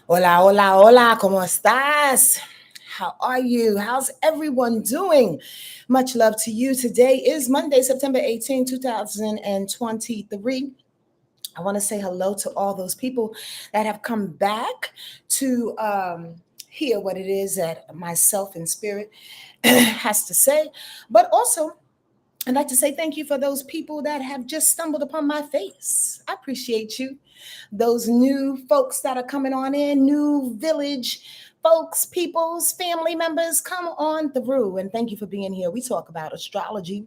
Hola, hola, hola, ¿cómo estás? How are you? How's everyone doing? Much love to you. Today is Monday, September 18, 2023. I want to say hello to all those people that have come back to hear what it is that myself and spirit has to say, but also I'd like to say thank you for those people that have just stumbled upon my face. I appreciate you. Those new folks that are coming on in, new village folks, peoples, family members, come on through. And thank you for being here. We talk about astrology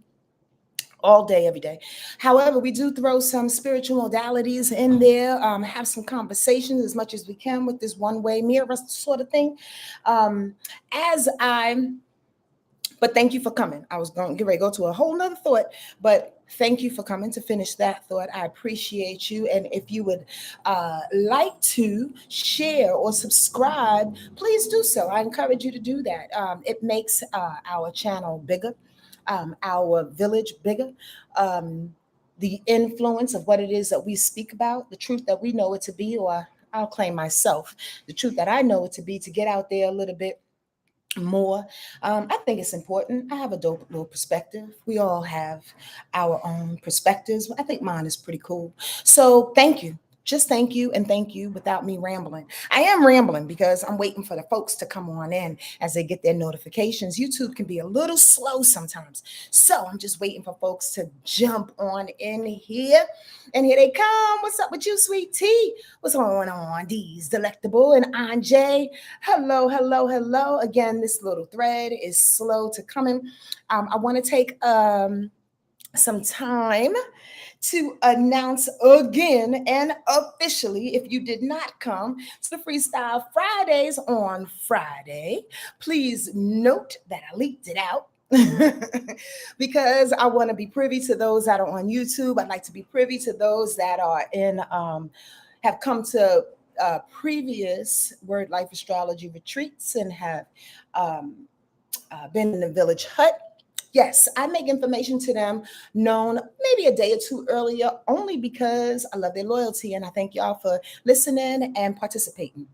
all day, every day. However, we do throw some spiritual modalities in there, have some conversations as much as we can with this one way mirror sort of thing. Um, as I but thank you for coming. I was going to get ready to go to a whole nother thought, but thank you for coming to finish that thought. I appreciate you. And if you would like to share or subscribe, please do so. I encourage you to do that. It makes our channel bigger, our village bigger. The influence of what it is that we speak about, the truth that we know it to be, or I'll claim myself, the truth that I know it to be, to get out there a little bit more. I think it's important. I have a dope little perspective. We all have our own perspectives. I think mine is pretty cool. So thank you. Just thank you without me rambling. I am rambling because I'm waiting for the folks to come on in as they get their notifications. YouTube can be a little slow sometimes. So I'm just waiting for folks to jump on in here. And here they come. What's up with you, sweet tea? What's going on? D's Delectable and Anjay. Hello, hello, hello. Again, this little thread is slow to coming. I want to take some time to announce again and officially, if you did not come to the Freestyle Fridays on Friday, please note that I leaked it out. Because I want to be privy to those that are on YouTube. I'd like to be privy to those that are in have come to previous Word Life Astrology retreats and have been in the village hut. Yes, I make information to them known maybe a day or two earlier, only because I love their loyalty and I thank y'all for listening and participating.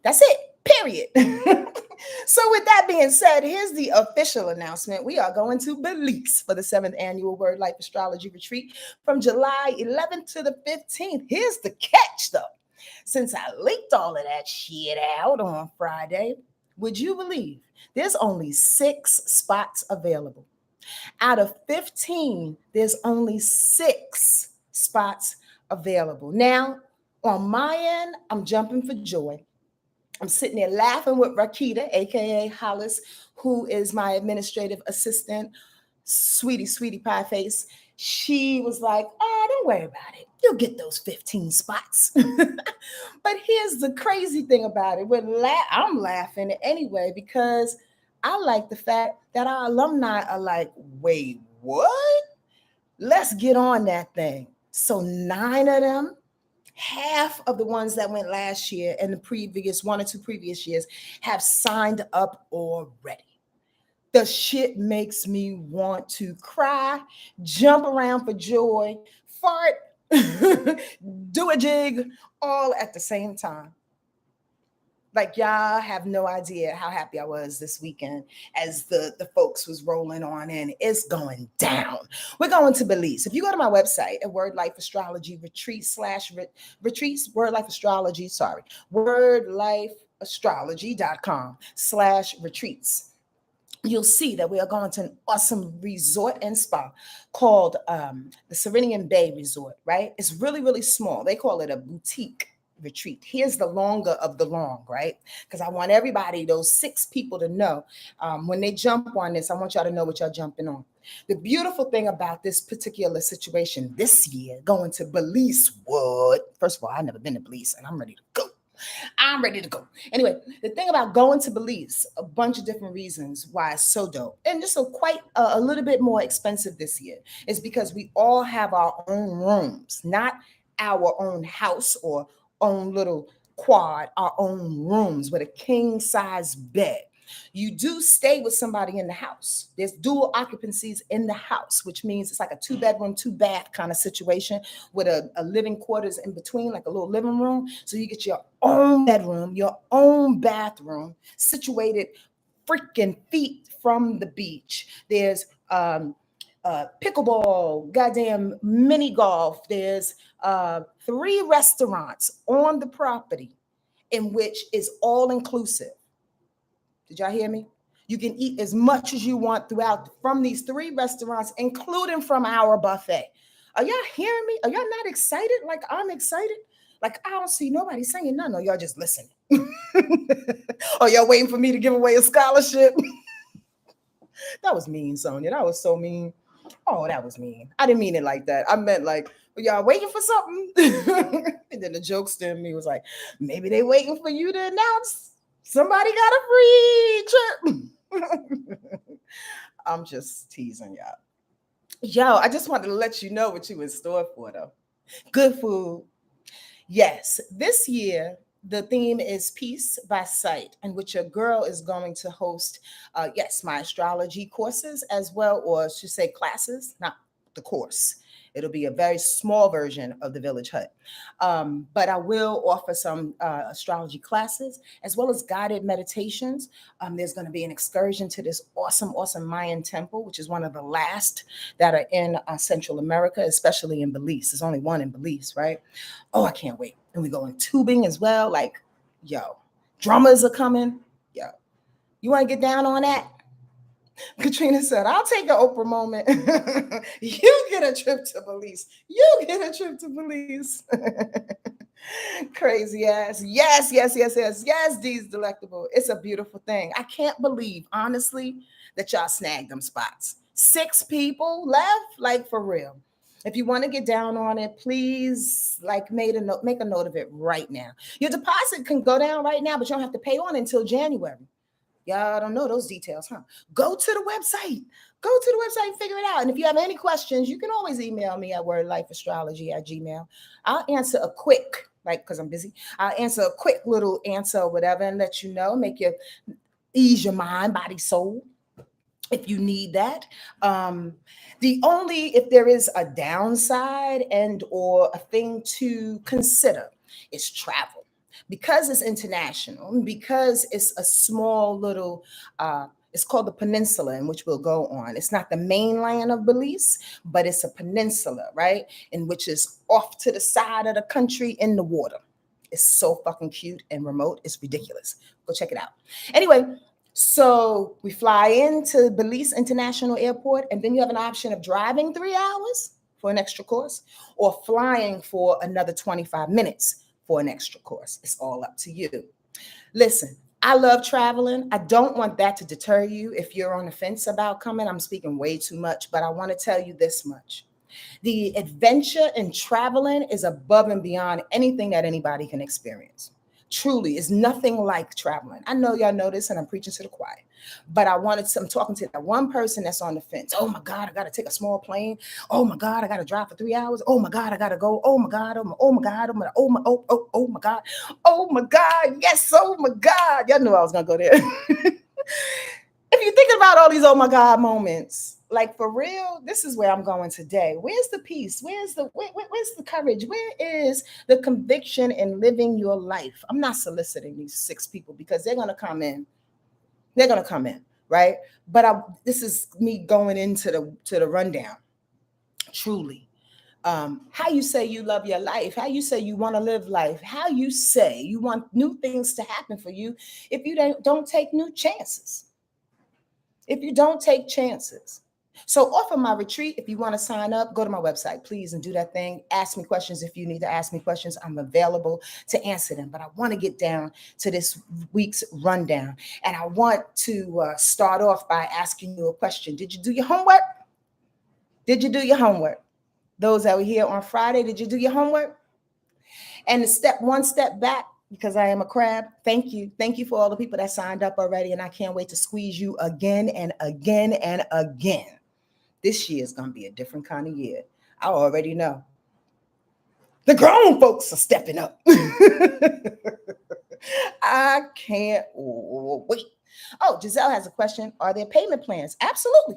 That's it, period. So, with that being said, here's the official announcement. We are going to Belize for the 7th annual Word Life Astrology Retreat from July 11th to the 15th. Here's the catch, though. Since I leaked all of that shit out on Friday, would you believe there's only 6 spots available? Out of 15, there's only 6 spots available. Now, on my end, I'm jumping for joy. I'm sitting there laughing with Rakita, aka Hollis, who is my administrative assistant, sweetie pie face. She was like, "Oh, don't worry about it. You'll get those 15 spots." But here's the crazy thing about it. I'm laughing anyway because I like the fact that our alumni are like, "Wait, what? Let's get on that thing." So 9 of them, half of the ones that went last year and the previous 1 or 2 previous years have signed up already. The shit makes me want to cry, jump around for joy, fart, do a jig, all at the same time. Like y'all have no idea how happy I was this weekend as the folks was rolling on in. It's going down. We're going to Belize. If you go to my website at Word Life Astrology retreat slash retreats, Word Life Astrology, sorry, wordlifeastrology.com/retreats, you'll see that we are going to an awesome resort and spa called the Serenian Bay Resort, right? It's really, really small. They call it a boutique retreat. Here's the longer of the long, right? Because I want everybody, those 6 people, to know when they jump on this, I want y'all to know what y'all jumping on. The beautiful thing about this particular situation this year, going to Belize, what? First of all, I've never been to Belize and I'm ready to go. I'm ready to go. Anyway, the thing about going to Belize, a bunch of different reasons why it's so dope, and just quite a little bit more expensive this year, is because we all have our own rooms, not our own house or own little quad, our own rooms with a king size bed. You do stay with somebody in the house. There's dual occupancies in the house, which means it's like a 2-bedroom, 2-bath kind of situation with a living quarters in between, like a little living room. So you get your own bedroom, your own bathroom situated freaking feet from the beach. There's pickleball, goddamn mini golf. There's 3 restaurants on the property in which is all inclusive. Did y'all hear me? You can eat as much as you want throughout from these 3 restaurants, including from our buffet. Are y'all hearing me? Are y'all not excited like I'm excited? Like I don't see nobody saying nothing. No, y'all just listening. Or y'all waiting for me to give away a scholarship? That was mean, Sonja. That was so mean. Oh, that was mean. I didn't mean it like that. I meant like, y'all waiting for something? And then the jokester in me was like, maybe they waiting for you to announce somebody got a free trip. I'm just teasing y'all. Yo, I just wanted to let you know what you in store for, though. Good food. Yes, this year the theme is Peace by Sight, in which your girl is going to host, yes, my astrology courses as well, or I should say classes, not the course. It'll be a very small version of the Village Hut. But I will offer some astrology classes as well as guided meditations. There's going to be an excursion to this awesome, awesome Mayan temple, which is one of the last that are in Central America, especially in Belize. There's only one in Belize, right? Oh, I can't wait. And we go in tubing as well. Like, yo, drummers are coming. Yo, you want to get down on that? Katrina said, I'll take an Oprah moment. You get a trip to Belize. You get a trip to Belize. Crazy ass. Yes, yes, yes, yes, yes, D's Delectable. It's a beautiful thing. I can't believe, honestly, that y'all snagged them spots. 6 people left, like for real. If you want to get down on it, please make a note of it right now. Your deposit can go down right now, but you don't have to pay on until January. Y'all don't know those details, huh? Go to the website. Go to the website and figure it out. And if you have any questions, you can always email me at wordlifeastrology@gmail. I'll answer a quick, because I'm busy. I'll answer a quick little answer or whatever and let you know, make you ease your mind, body, soul, if you need that. If there is a downside and or a thing to consider, is travel. Because it's international, because it's a small little, it's called the peninsula in which we'll go on. It's not the mainland of Belize, but it's a peninsula, right? In which is off to the side of the country in the water. It's so fucking cute and remote. It's ridiculous. Go check it out. Anyway, so we fly into Belize International Airport, and then you have an option of driving 3 hours for an extra course or flying for another 25 minutes for an extra course. It's all up to you. Listen, I love traveling. I don't want that to deter you if you're on the fence about coming. I'm speaking way too much, but I want to tell you this much. The adventure in traveling is above and beyond anything that anybody can experience. Truly, is nothing like traveling. I know y'all know this and I'm preaching to the choir, but I'm talking to that one person that's on the fence. Oh my God, I got to take a small plane. Oh my God, I got to drive for 3 hours. Oh my God, I got to go. Oh my God, oh my God, oh my God, oh my God, yes, oh my God. Y'all knew I was going to go there. If you're thinking about all these oh my God moments, like for real, this is where I'm going today. Where's the peace? Where's the courage? Where is the conviction in living your life? I'm not soliciting these 6 people because they're going to come in. They're going to come in, right? But this is me going into the rundown. Truly. How you say you love your life, how you say you want to live life, how you say you want new things to happen for you if you don't take new chances. If you don't take chances. So off of my retreat, if you want to sign up, go to my website, please, and do that thing. Ask me questions if you need to ask me questions. I'm available to answer them. But I want to get down to this week's rundown. And I want to start off by asking you a question. Did you do your homework? Did you do your homework? Those that were here on Friday, did you do your homework? And one step back, because I am a crab. Thank you. Thank you for all the people that signed up already. And I can't wait to squeeze you again and again and again. This year is going to be a different kind of year. I already know. The grown folks are stepping up. I can't wait. Oh, Giselle has a question. Are there payment plans? Absolutely.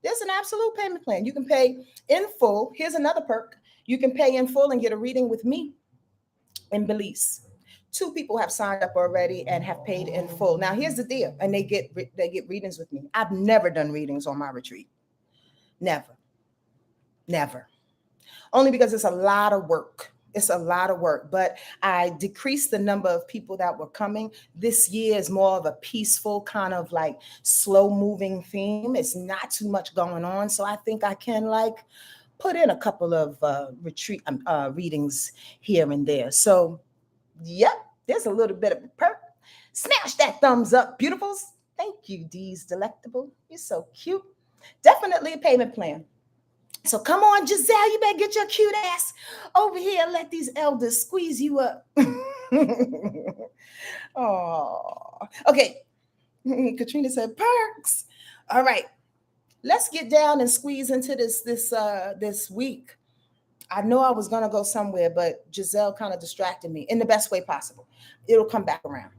There's an absolute payment plan. You can pay in full. Here's another perk. You can pay in full and get a reading with me in Belize. Two people have signed up already and have paid in full. Now here's the deal, and they get readings with me. I've never done readings on my retreat. Never, never. Only because it's a lot of work. It's a lot of work, but I decreased the number of people that were coming. This year is more of a peaceful, kind of like slow moving theme. It's not too much going on. So I think I can like put in a couple of retreat readings here and there. So, yep, there's a little bit of a perk. Smash that thumbs up, beautifuls. Thank you, D's Delectable. You're so cute. Definitely a payment plan. So come on, Giselle, you better get your cute ass over here and let these elders squeeze you up. Oh, okay. Katrina said perks. All right, let's get down and squeeze into this week. I know I was gonna go somewhere, but Giselle kind of distracted me in the best way possible. It'll come back around.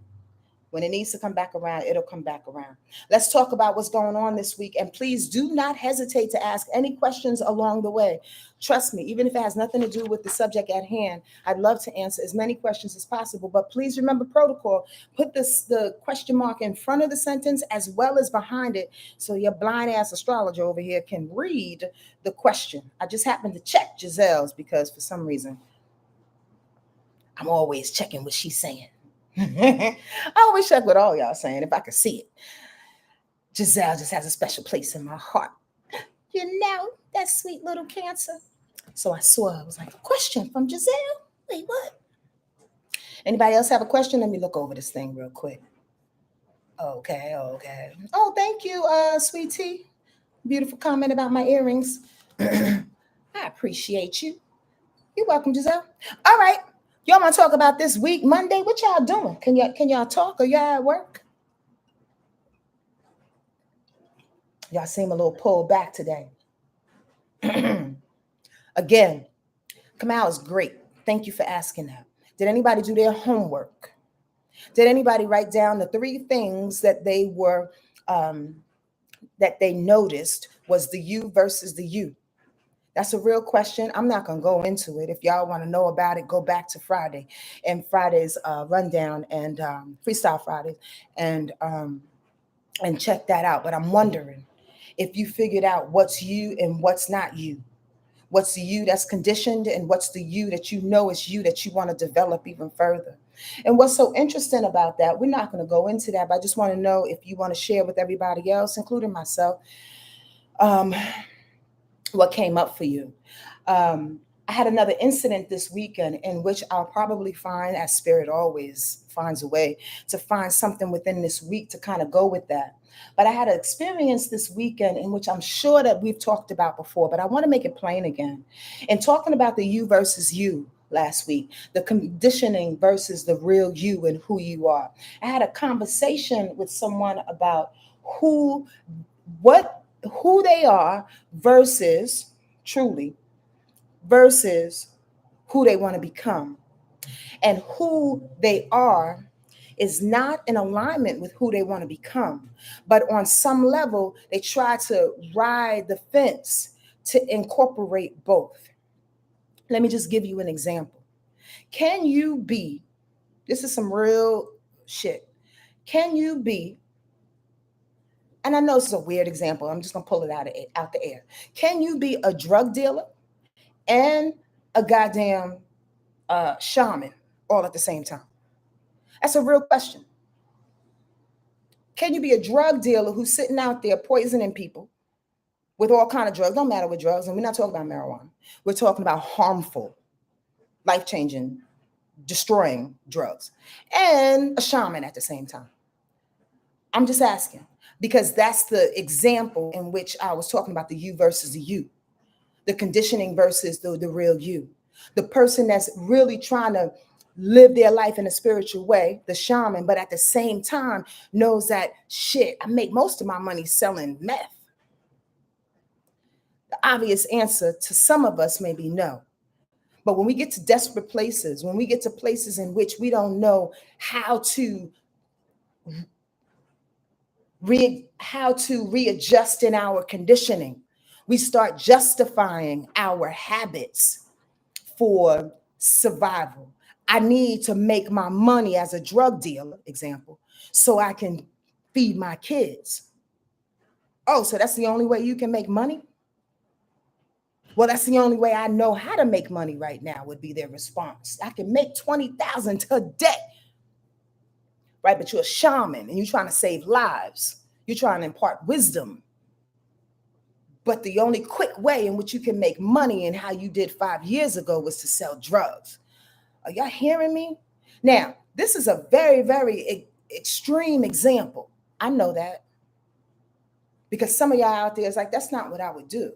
When it needs to come back around, it'll come back around. Let's talk about what's going on this week. And please do not hesitate to ask any questions along the way. Trust me, even if it has nothing to do with the subject at hand, I'd love to answer as many questions as possible. But please remember protocol. Put the question mark in front of the sentence as well as behind it so your blind ass astrologer over here can read the question. I just happened to check Giselle's because for some reason, I'm always checking what she's saying. I always check what all y'all saying if I could see it. Giselle just has a special place in my heart. You know, that sweet little Cancer. So I saw, I was like, a question from Giselle? Wait, what? Anybody else have a question? Let me look over this thing real quick. Okay. Oh, thank you, sweet tea. Beautiful comment about my earrings. I appreciate you. You're welcome, Giselle. All right. Y'all want to talk about this week, Monday? What y'all doing? Can y'all talk? Or y'all at work? Y'all seem a little pulled back today. Again, Kamau is great. Thank you for asking that. Did anybody do their homework? Did anybody write down the 3 things that they were that they noticed was the you versus the you? That's a real question. I'm not going to go into it. If y'all want to know about it, go back to Friday and Friday's rundown and Freestyle Fridays and check that out. But I'm wondering if you figured out what's you and what's not you. What's the you that's conditioned and what's the you that you know is you that you want to develop even further. And what's so interesting about that, we're not going to go into that, but I just want to know if you want to share with everybody else, including myself, what came up for you. I had another incident this weekend in which I'll probably find, as Spirit always finds a way, to find something within this week to kind of go with that. But I had an experience this weekend in which I'm sure that we've talked about before, but I want to make it plain again. In talking about the you versus you last week, the conditioning versus the real you and who you are, I had a conversation with someone about who they are versus truly versus who they want to become. And who they are is not in alignment with who they want to become. But on some level, they try to ride the fence to incorporate both. Let me just give you an example. Can you be, this is some real shit. Can you be, and I know this is a weird example, I'm just going to pull it out the air. Can you be a drug dealer and a goddamn shaman all at the same time? That's a real question. Can you be a drug dealer who's sitting out there poisoning people with all kind of drugs? Don't matter what drugs, and we're not talking about marijuana. We're talking about harmful, life-changing, destroying drugs, and a shaman at the same time. I'm just asking because that's the example in which I was talking about the you versus the you, the conditioning versus the real you, the person that's really trying to live their life in a spiritual way, the shaman, but at the same time knows that shit, I make most of my money selling meth. The obvious answer to some of us may be no. But when we get to desperate places, when we get to places in which we don't know how to how to readjust in our conditioning. We start justifying our habits for survival. I need to make my money as a drug dealer, example, so I can feed my kids. Oh, so that's the only way you can make money? Well, that's the only way I know how to make money right now, would be their response. I can make 20,000 today. Right? But you're a shaman and you're trying to save lives. You're trying to impart wisdom. But the only quick way in which you can make money and how you did 5 years ago was to sell drugs. Are y'all hearing me? Now, this is a very, very extreme example. I know that. Because some of y'all out there is like, that's not what I would do.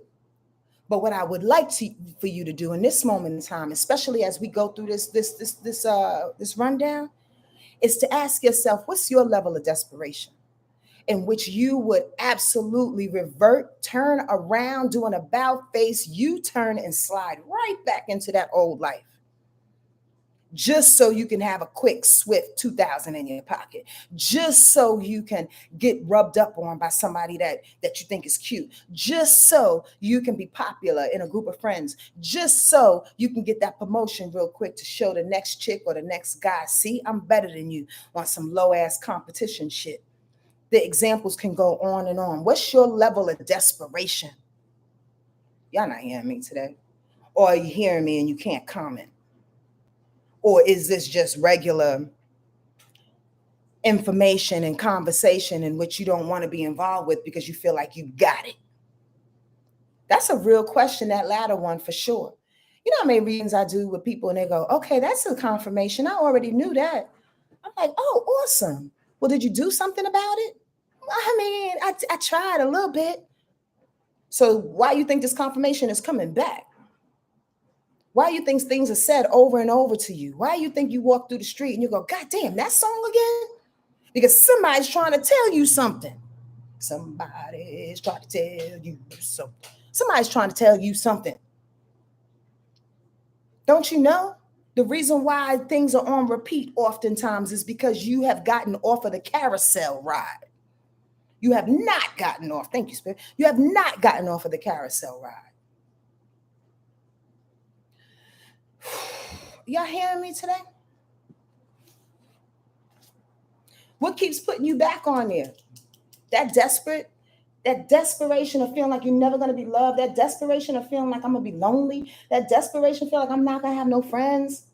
But what I would like for you to do in this moment in time, especially as we go through this rundown, is to ask yourself, what's your level of desperation in which you would absolutely revert, turn around, do an about face, U-turn, and slide right back into that old life, just so you can have a quick, swift 2,000 in your pocket, just so you can get rubbed up on by somebody that you think is cute, just so you can be popular in a group of friends, just so you can get that promotion real quick to show the next chick or the next guy, see, I'm better than you, on some low-ass competition shit. The examples can go on and on. What's your level of desperation? Y'all not hearing me today. Or are you hearing me and you can't comment? Or is this just regular information and conversation in which you don't want to be involved with because you feel like you got it? That's a real question, that latter one, for sure. You know how many readings I do with people and they go, okay, that's a confirmation. I already knew that. I'm like, oh, awesome. Well, did you do something about it? I mean, I tried a little bit. So why you think this confirmation is coming back? Why you think things are said over and over to you? Why you think you walk through the street and you go, God damn, that song again? Because somebody's trying to tell you something. Somebody's trying to tell you something. Somebody's trying to tell you something. Don't you know? The reason why things are on repeat oftentimes is because you have gotten off of the carousel ride. You have not gotten off. Thank you, Spirit. You have not gotten off of the carousel ride. Y'all hearing me today? What keeps putting you back on there? That desperation of feeling like you're never going to be loved, that desperation of feeling like I'm going to be lonely, that desperation of feeling like I'm not going to have no friends.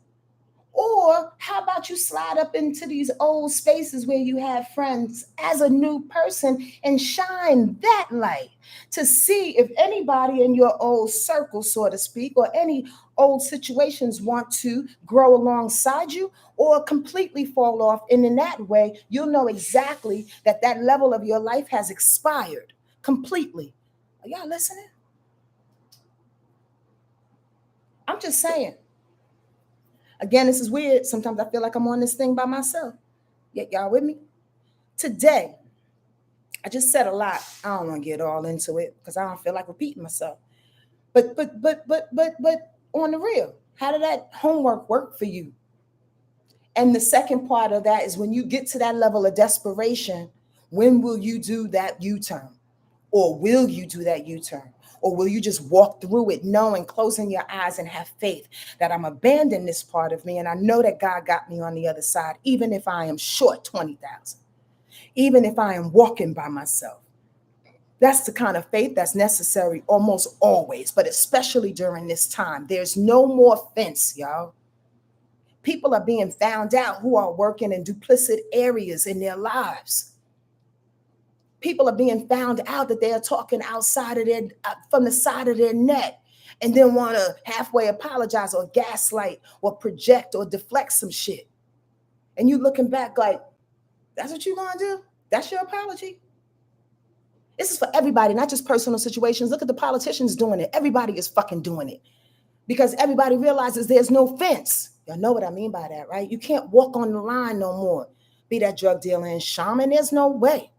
Or how about you slide up into these old spaces where you have friends as a new person and shine that light to see if anybody in your old circle, so to speak, or any old situations want to grow alongside you or completely fall off. And in that way, you'll know exactly that that level of your life has expired completely. Are y'all listening? I'm just saying. Again, this is weird. Sometimes I feel like I'm on this thing by myself. Y'all with me? Today, I just said a lot. I don't want to get all into it because I don't feel like repeating myself. But on the real, how did that homework work for you? And the second part of that is when you get to that level of desperation, when will you do that U-turn? Or will you do that U-turn? Or will you just walk through it knowing, closing your eyes and have faith that I'm abandoning this part of me and I know that God got me on the other side, even if I am short 20,000, even if I am walking by myself. That's the kind of faith that's necessary almost always, but especially during this time. There's no more fence, y'all. People are being found out who are working in duplicit areas in their lives. People are being found out that they are talking outside of their, from the side of their neck, and then want to halfway apologize or gaslight or project or deflect some shit. And you looking back like, that's what you're going to do? That's your apology? This is for everybody, not just personal situations. Look at the politicians doing it. Everybody is fucking doing it because everybody realizes there's no fence. Y'all know what I mean by that, right? You can't walk on the line no more. Be that drug dealer and shaman. There's no way.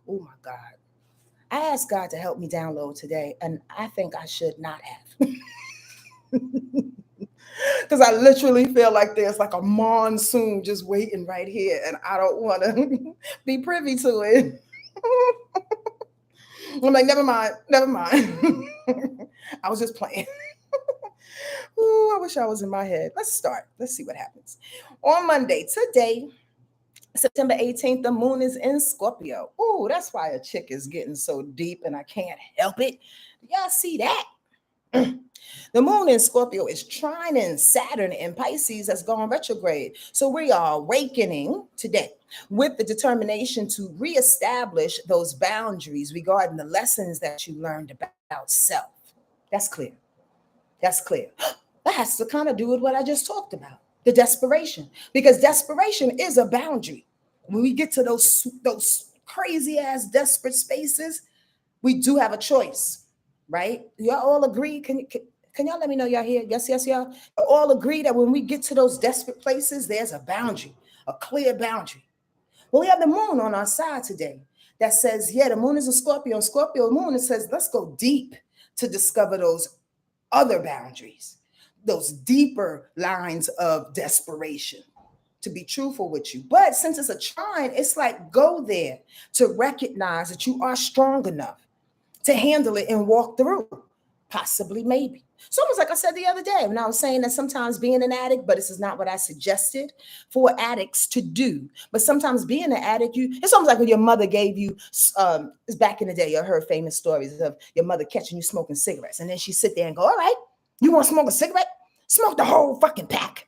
Oh my God. I asked God to help me download today, and I think I should not have. Because I literally feel like there's like a monsoon just waiting right here, and I don't want to be privy to it. I'm like, never mind, never mind. I was just playing. Ooh, I wish I was in my head. Let's start. Let's see what happens. On Monday, today, September 18th, the moon is in Scorpio. Ooh, that's why a chick is getting so deep and I can't help it. Y'all see that? The moon in Scorpio is trining Saturn in Pisces that's going retrograde. So we are awakening today with the determination to reestablish those boundaries regarding the lessons that you learned about self. That's clear. That's clear. That has to kind of do with what I just talked about, the desperation, because desperation is a boundary. When we get to those crazy ass desperate spaces, we do have a choice, right? Y'all all agree? Can y'all let me know y'all here? Yes, yes, y'all. All agree that when we get to those desperate places, there's a boundary, a clear boundary. Well, we have the moon on our side today that says, yeah, the moon is a Scorpio. Scorpio moon, it says, let's go deep to discover those other boundaries, those deeper lines of desperation, to be truthful with you. But since it's a trine, it's like go there to recognize that you are strong enough to handle it and walk through. Possibly, maybe. It's almost like I said the other day when I was saying that sometimes being an addict, but this is not what I suggested for addicts to do. But sometimes being an addict, it's almost like when your mother gave you, it's back in the day, I heard famous stories of your mother catching you smoking cigarettes. And then she sit there and go, all right, you want to smoke a cigarette? Smoke the whole fucking pack.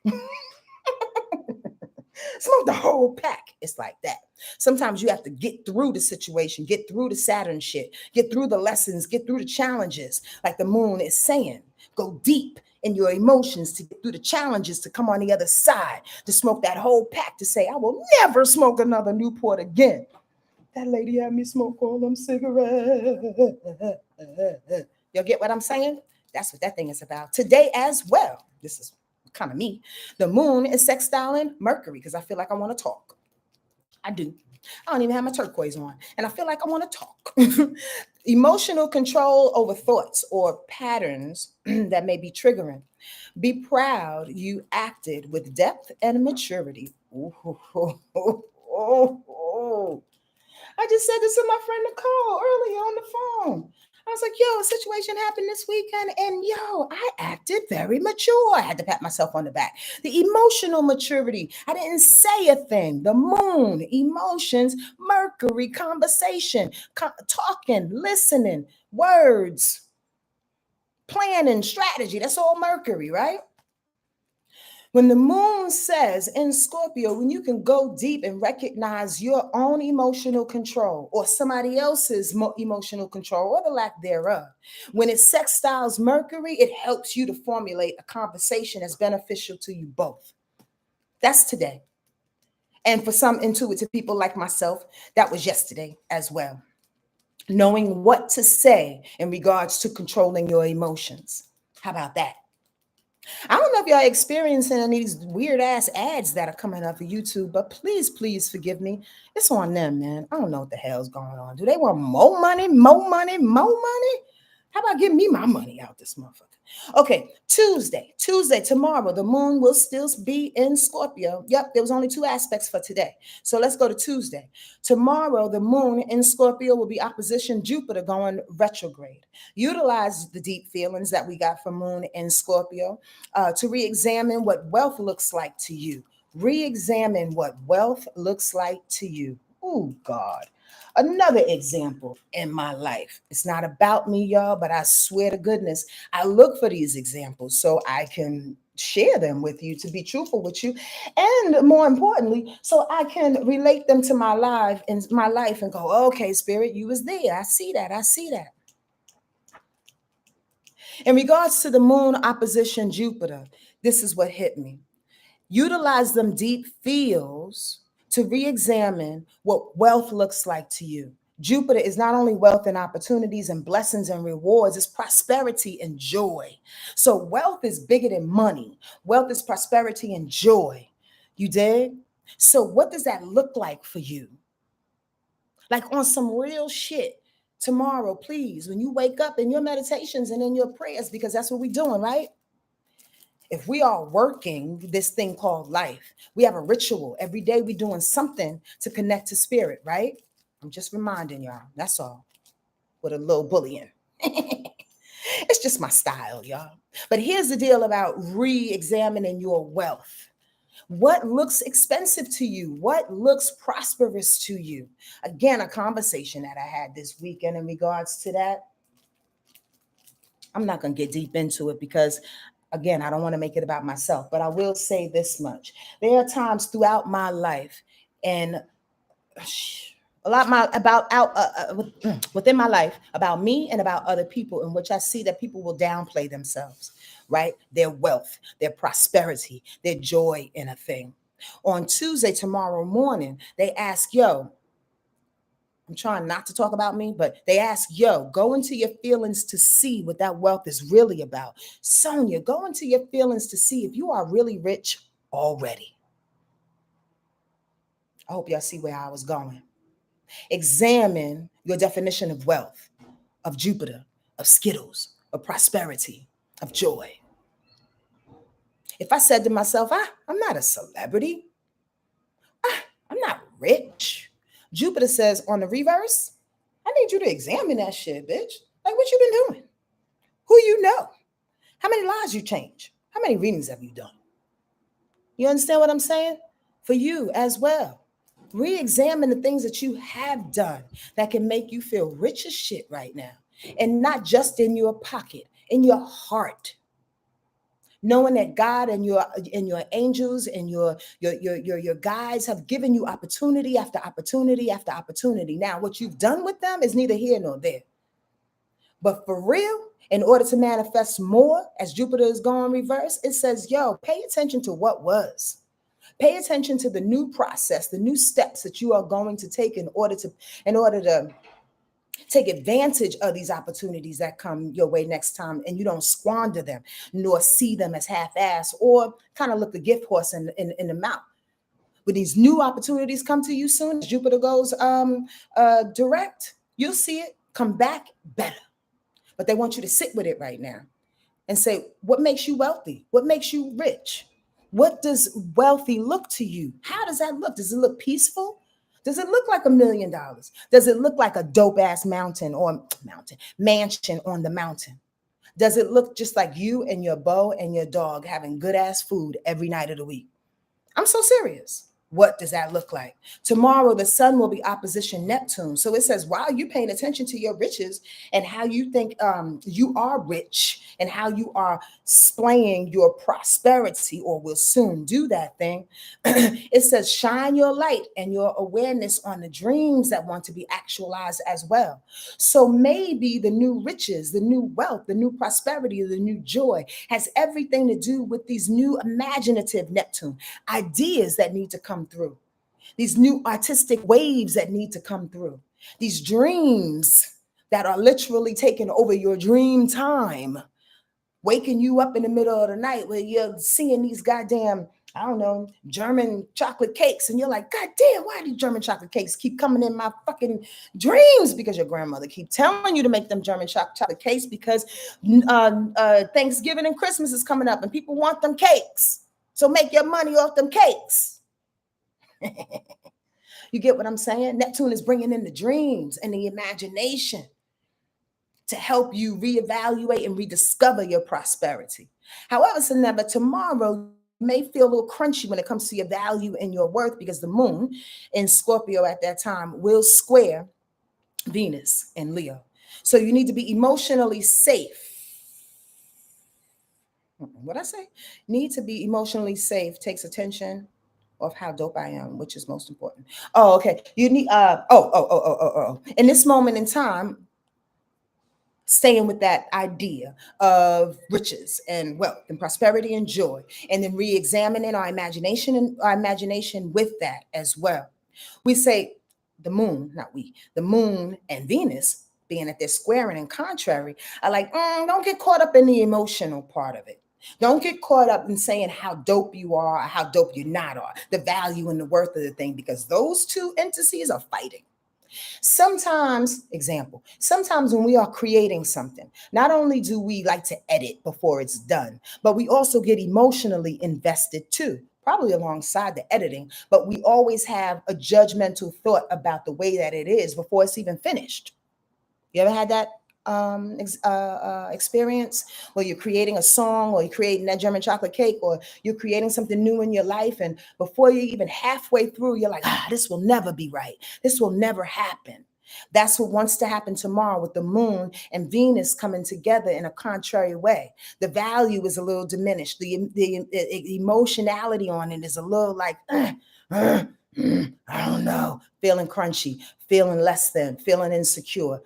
Smoke the whole pack. It's like that. Sometimes you have to get through the situation, get through the Saturn shit, get through the lessons, get through the challenges. Like the moon is saying, go deep in your emotions to get through the challenges, to come on the other side, to smoke that whole pack, to say, I will never smoke another Newport again. That lady had me smoke all them cigarettes. Y'all get what I'm saying? That's what that thing is about. Today as well. This is kind of me. The moon is sextiling Mercury because I feel like I want to talk. I do. I don't even have my turquoise on. And I feel like I want to talk. Emotional control over thoughts or patterns that may be triggering. Be proud you acted with depth and maturity. Ooh, oh, oh, oh. I just said this to my friend Nicole earlier on the phone. I was like, yo, a situation happened this weekend, and yo, I acted very mature. I had to pat myself on the back. The emotional maturity. I didn't say a thing. The moon, emotions, Mercury, conversation, talking, listening, words, planning, strategy. That's all Mercury, right? When the moon says in Scorpio, when you can go deep and recognize your own emotional control or somebody else's emotional control or the lack thereof, when it sextiles Mercury, it helps you to formulate a conversation that's beneficial to you both. That's today. And for some intuitive people like myself, that was yesterday as well. Knowing what to say in regards to controlling your emotions. How about that? I don't know if y'all experiencing any of these weird ass ads that are coming up on YouTube, but please, please forgive me. It's on them, man. I don't know what the hell's going on. Do they want more money, more money, more money? How about give me my money out this motherfucker? Okay, Tuesday, tomorrow, the moon will still be in Scorpio. Yep, there was only 2 aspects for today. So let's go to Tuesday. Tomorrow, the moon in Scorpio will be opposition Jupiter going retrograde. Utilize the deep feelings that we got from moon in Scorpio to re-examine what wealth looks like to you. Re-examine what wealth looks like to you. Oh, God. Another example in my life. It's not about me, y'all, but I swear to goodness, I look for these examples so I can share them with you, to be truthful with you, and more importantly, so I can relate them to my life and go, okay, spirit, you was there. I see that. I see that. In regards to the moon opposition Jupiter, this is what hit me. Utilize them deep feels to re-examine what wealth looks like to you. Jupiter is not only wealth and opportunities and blessings and rewards, it's prosperity and joy. So wealth is bigger than money. Wealth is prosperity and joy. You dig? So what does that look like for you? Like on some real shit. Tomorrow, please, when you wake up in your meditations and in your prayers, because that's what we're doing, right? If we are working this thing called life, we have a ritual. Every day we're doing something to connect to spirit, right? I'm just reminding y'all. That's all. With a little bullying. It's just my style, y'all. But here's the deal about re-examining your wealth. What looks expensive to you? What looks prosperous to you? Again, a conversation that I had this weekend in regards to that. I'm not going to get deep into it because, again, I don't want to make it about myself, but I will say this much. There are times throughout my life and a lot my about out within my life about me and about other people in which I see that people will downplay themselves, right? Their wealth, their prosperity, their joy in a thing. On Tuesday, tomorrow morning, they ask, yo, I'm trying not to talk about me, but they ask, yo, go into your feelings to see what that wealth is really about. Sonja, go into your feelings to see if you are really rich already. I hope y'all see where I was going. Examine your definition of wealth, of Jupiter, of Skittles, of prosperity, of joy. If I said to myself, I'm not a celebrity, I'm not rich. Jupiter says on the reverse, I need you to examine that shit, bitch. Like, what you been doing? Who you know? How many lives you change? How many readings have you done? You understand what I'm saying? For you as well. Re-examine the things that you have done that can make you feel rich as shit right now. And not just in your pocket, in your heart. Knowing that God and your angels and your guides have given you opportunity after opportunity after opportunity. Now, what you've done with them is neither here nor there. But for real, in order to manifest more, as Jupiter is going reverse, it says, yo, pay attention to what was. Pay attention to the new process, the new steps that you are going to take in order to take advantage of these opportunities that come your way next time, and you don't squander them nor see them as half-assed or kind of look the gift horse in the mouth. When these new opportunities come to you soon, as Jupiter goes direct, you'll see it come back better. But they want you to sit with it right now and say, what makes you wealthy? What makes you rich? What does wealthy look to you? How does that look? Does it look peaceful? Does it look like $1 million? Does it look like a dope ass mansion on the mountain? Does it look just like you and your beau and your dog having good ass food every night of the week? I'm so serious. What does that look like? Tomorrow, the sun will be opposition Neptune. So it says, while you're paying attention to your riches and how you think you are rich and how you are displaying your prosperity, or will soon do that thing, it says, shine your light and your awareness on the dreams that want to be actualized as well. So maybe the new riches, the new wealth, the new prosperity, the new joy has everything to do with these new imaginative Neptune ideas that need to come through, these new artistic waves that need to come through, these dreams that are literally taking over your dream time, waking you up in the middle of the night where you're seeing these goddamn, I don't know, German chocolate cakes. And you're like, God damn, why do German chocolate cakes keep coming in my fucking dreams? Because your grandmother keep telling you to make them German chocolate cakes because Thanksgiving and Christmas is coming up and people want them cakes. So make your money off them cakes. You get what I'm saying? Neptune is bringing in the dreams and the imagination to help you reevaluate and rediscover your prosperity. However, Saneba, tomorrow you may feel a little crunchy when it comes to your value and your worth because the moon in Scorpio at that time will square Venus in Leo. So you need to be emotionally safe. What I say? Need to be emotionally safe takes attention of how dope I am, which is most important. Oh, okay. You need in this moment in time, staying with that idea of riches and wealth and prosperity and joy, and then re-examining our imagination with that as well. We say the moon, not we, the moon and Venus being that they're squaring and contrary, are like, don't get caught up in the emotional part of it. Don't get caught up in saying how dope you are or how dope you're not are, the value and the worth of the thing, because those two entities are fighting. Sometimes when we are creating something, not only do we like to edit before it's done, but we also get emotionally invested too. probably alongside the editing, but we always have a judgmental thought about the way that it is before it's even finished. You ever had that experience where you're creating a song, or you're creating that German chocolate cake, or you're creating something new in your life, and before you're even halfway through, you're like, this will never be right. This will never happen. That's what wants to happen tomorrow with the moon and Venus coming together in a contrary way. The value is a little diminished. The emotionality on it is a little like, I don't know, feeling crunchy, feeling less than, feeling insecure.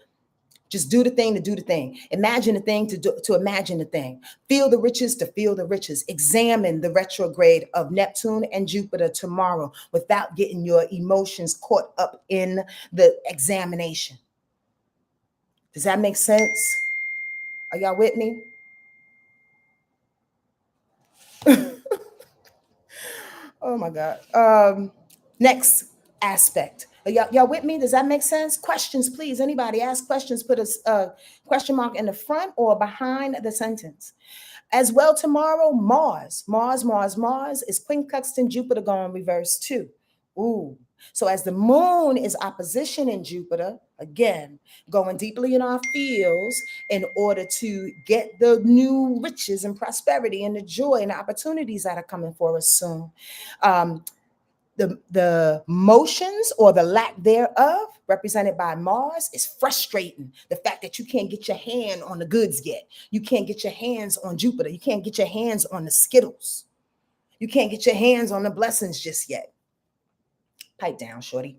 Just do the thing to do the thing. Imagine the thing to imagine the thing. Feel the riches to feel the riches. Examine the retrograde of Neptune and Jupiter tomorrow without getting your emotions caught up in the examination. Does that make sense? Are y'all with me? Oh my God. Next aspect. Y'all with me? Does that make sense? Questions, please. Anybody ask questions, put a question mark in the front or behind the sentence. As well, tomorrow, Mars is quincunxing Jupiter going reverse too. Ooh. So as the moon is opposition in Jupiter, again, going deeply in our fields in order to get the new riches and prosperity and the joy and the opportunities that are coming for us soon. The motions or the lack thereof, represented by Mars, is frustrating. The fact that you can't get your hand on the goods yet. You can't get your hands on Jupiter. You can't get your hands on the Skittles. You can't get your hands on the blessings just yet. Pipe down, shorty.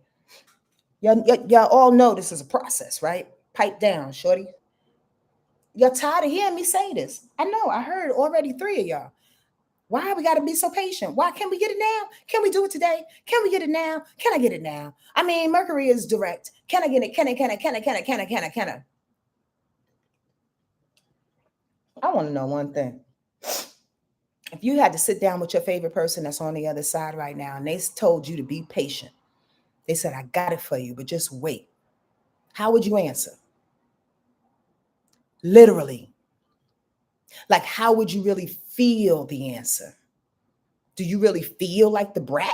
Y'all all know this is a process, right? Pipe down, shorty. You're tired of hearing me say this. I know, I heard already 3 of y'all. Why we got to be so patient? Why can't we get it now? Can we do it today? Can we get it now? Can I get it now? I mean, Mercury is direct. Can I get it? Can I? I want to know one thing. If you had to sit down with your favorite person that's on the other side right now and they told you to be patient, they said, I got it for you, but just wait. How would you answer? Literally. Like, how would you really feel the answer? Do you really feel like the brat?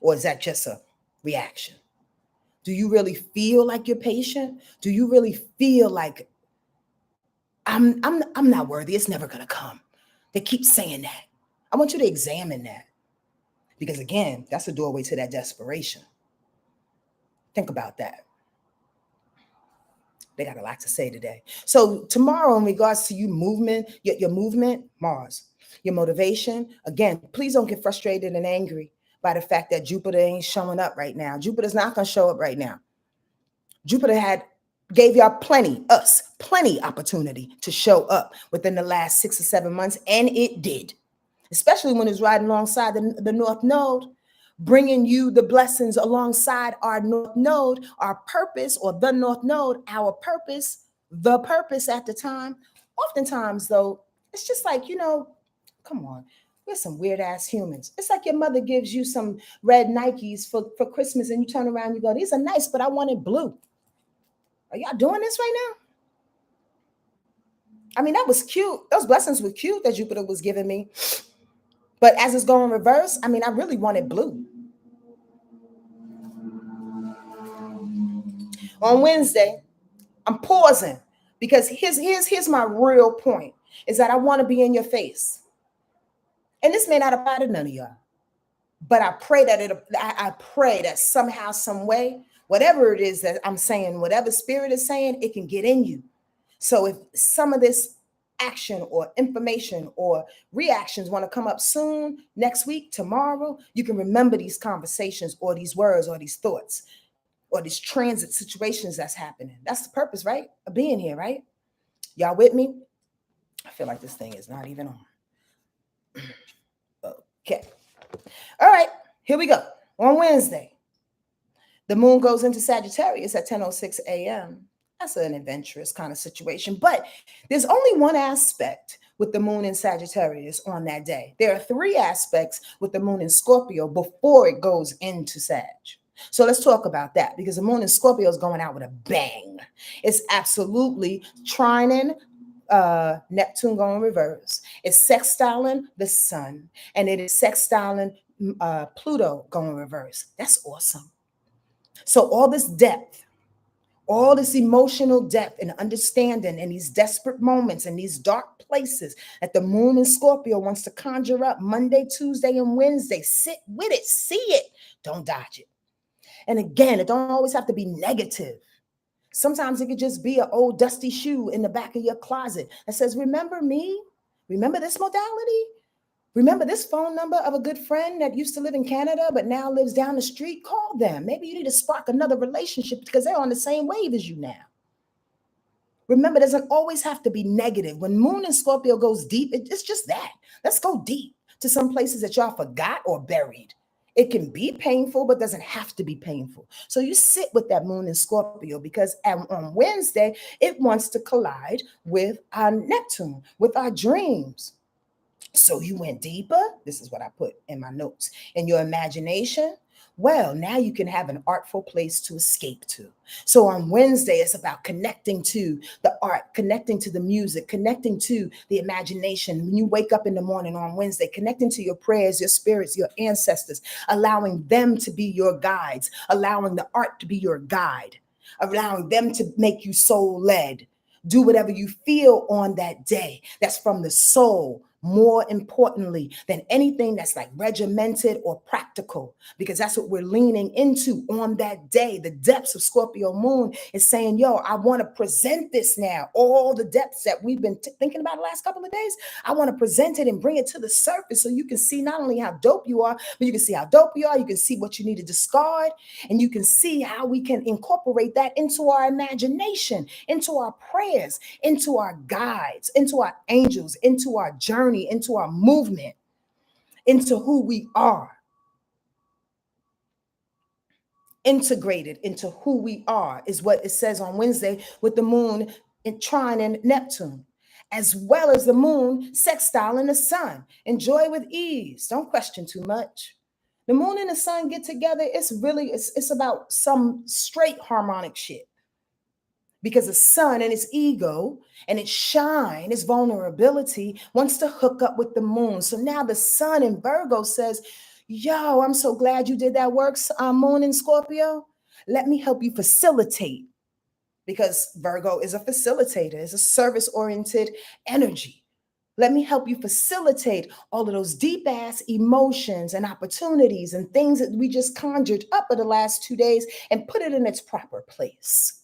Or is that just a reaction? Do you really feel like you're patient? Do you really feel like I'm not worthy? It's never gonna come. They keep saying that. I want you to examine that. Because again, that's a doorway to that desperation. Think about that. They got a lot to say today. So tomorrow, in regards to you movement, your movement, Mars, your motivation, again, please don't get frustrated and angry by the fact that Jupiter ain't showing up right now. Jupiter's not going to show up right now. Jupiter gave y'all plenty opportunity to show up within the last 6 or 7 months, and it did, especially when it's riding alongside the North Node, bringing you the blessings alongside our North Node, our purpose, or the North Node, our purpose, the purpose at the time. Oftentimes, though, it's just like, come on. We're some weird ass humans. It's like your mother gives you some red Nikes for Christmas and you turn around and you go, these are nice, but I wanted blue. Are y'all doing this right now? I mean, that was cute. Those blessings were cute that Jupiter was giving me. But as it's going reverse, I mean, I really wanted blue. On Wednesday, I'm pausing because here's my real point, is that I want to be in your face. And this may not apply to none of y'all, but I pray that somehow, some way, whatever it is that I'm saying, whatever spirit is saying, it can get in you. So if some of this action or information or reactions want to come up soon, next week, tomorrow, you can remember these conversations or these words or these thoughts or these transit situations that's happening. That's the purpose, right? Of being here, right? Y'all with me? I feel like this thing is not even on. Okay. All right, here we go. On Wednesday, the moon goes into Sagittarius at 10:06 a.m. That's an adventurous kind of situation. But there's only one aspect with the moon in Sagittarius on that day. There are 3 aspects with the moon in Scorpio before it goes into Sag. So let's talk about that, because the moon in Scorpio is going out with a bang. It's absolutely trining Neptune going reverse. It's sextiling the sun, and it is sextiling Pluto going reverse. That's awesome. So all this depth, all this emotional depth and understanding in these desperate moments and these dark places that the moon in Scorpio wants to conjure up Monday, Tuesday, and Wednesday. Sit with it, see it, don't dodge it. And again, it don't always have to be negative. Sometimes it could just be an old dusty shoe in the back of your closet that says, remember me? Remember this modality? Remember this phone number of a good friend that used to live in Canada but now lives down the street? Call them. Maybe you need to spark another relationship because they're on the same wave as you now. Remember, it doesn't always have to be negative. When Moon in Scorpio goes deep, it's just that. Let's go deep to some places that y'all forgot or buried. It can be painful, but doesn't have to be painful. So you sit with that Moon in Scorpio because on Wednesday, it wants to collide with our Neptune, with our dreams. So you went deeper. This is what I put in my notes. In your imagination, well, now you can have an artful place to escape to. So on Wednesday, it's about connecting to the art, connecting to the music, connecting to the imagination. When you wake up in the morning on Wednesday, connecting to your prayers, your spirits, your ancestors, allowing them to be your guides, allowing the art to be your guide, allowing them to make you soul led. Do whatever you feel on that day. That's from the soul, more importantly than anything that's like regimented or practical, because that's what we're leaning into on that day. The depths of Scorpio moon is saying, yo, I want to present this now. All the depths that we've been thinking about the last couple of days, I want to present it and bring it to the surface so you can see not only how dope you are, but you can see how dope you are. You can see what you need to discard, and you can see how we can incorporate that into our imagination, into our prayers, into our guides, into our angels, into our journey, into our movement, into who we are. Integrated into who we are is what it says on Wednesday with the moon in trine in Neptune, as well as the moon sextile in the sun. Enjoy with ease. Don't question too much. The moon and the sun get together. It's about some straight harmonic shit. Because the sun and its ego and its shine, its vulnerability wants to hook up with the moon. So now the sun in Virgo says, yo, I'm so glad you did that work, moon in Scorpio. Let me help you facilitate, because Virgo is a facilitator, is a service-oriented energy. Let me help you facilitate all of those deep ass emotions and opportunities and things that we just conjured up for the last 2 days and put it in its proper place.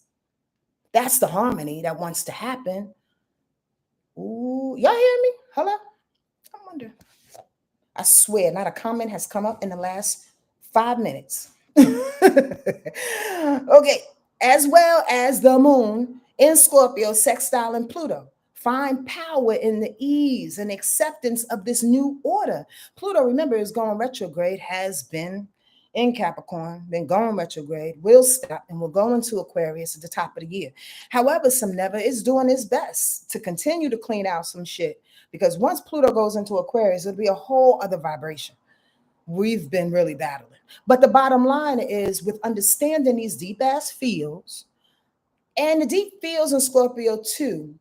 That's the harmony that wants to happen. Ooh, y'all hear me? Hello? I wonder. I swear, not a comment has come up in the last 5 minutes. Okay, as well as the moon in Scorpio, sextile and Pluto. Find power in the ease and acceptance of this new order. Pluto, remember, is going retrograde, has been in Capricorn, been going retrograde, will stop, and will go into Aquarius at the top of the year. However, some never is doing his best to continue to clean out some shit, because once Pluto goes into Aquarius, it'll be a whole other vibration. We've been really battling. But the bottom line is, with understanding these deep ass fields, and the deep fields in Scorpio too,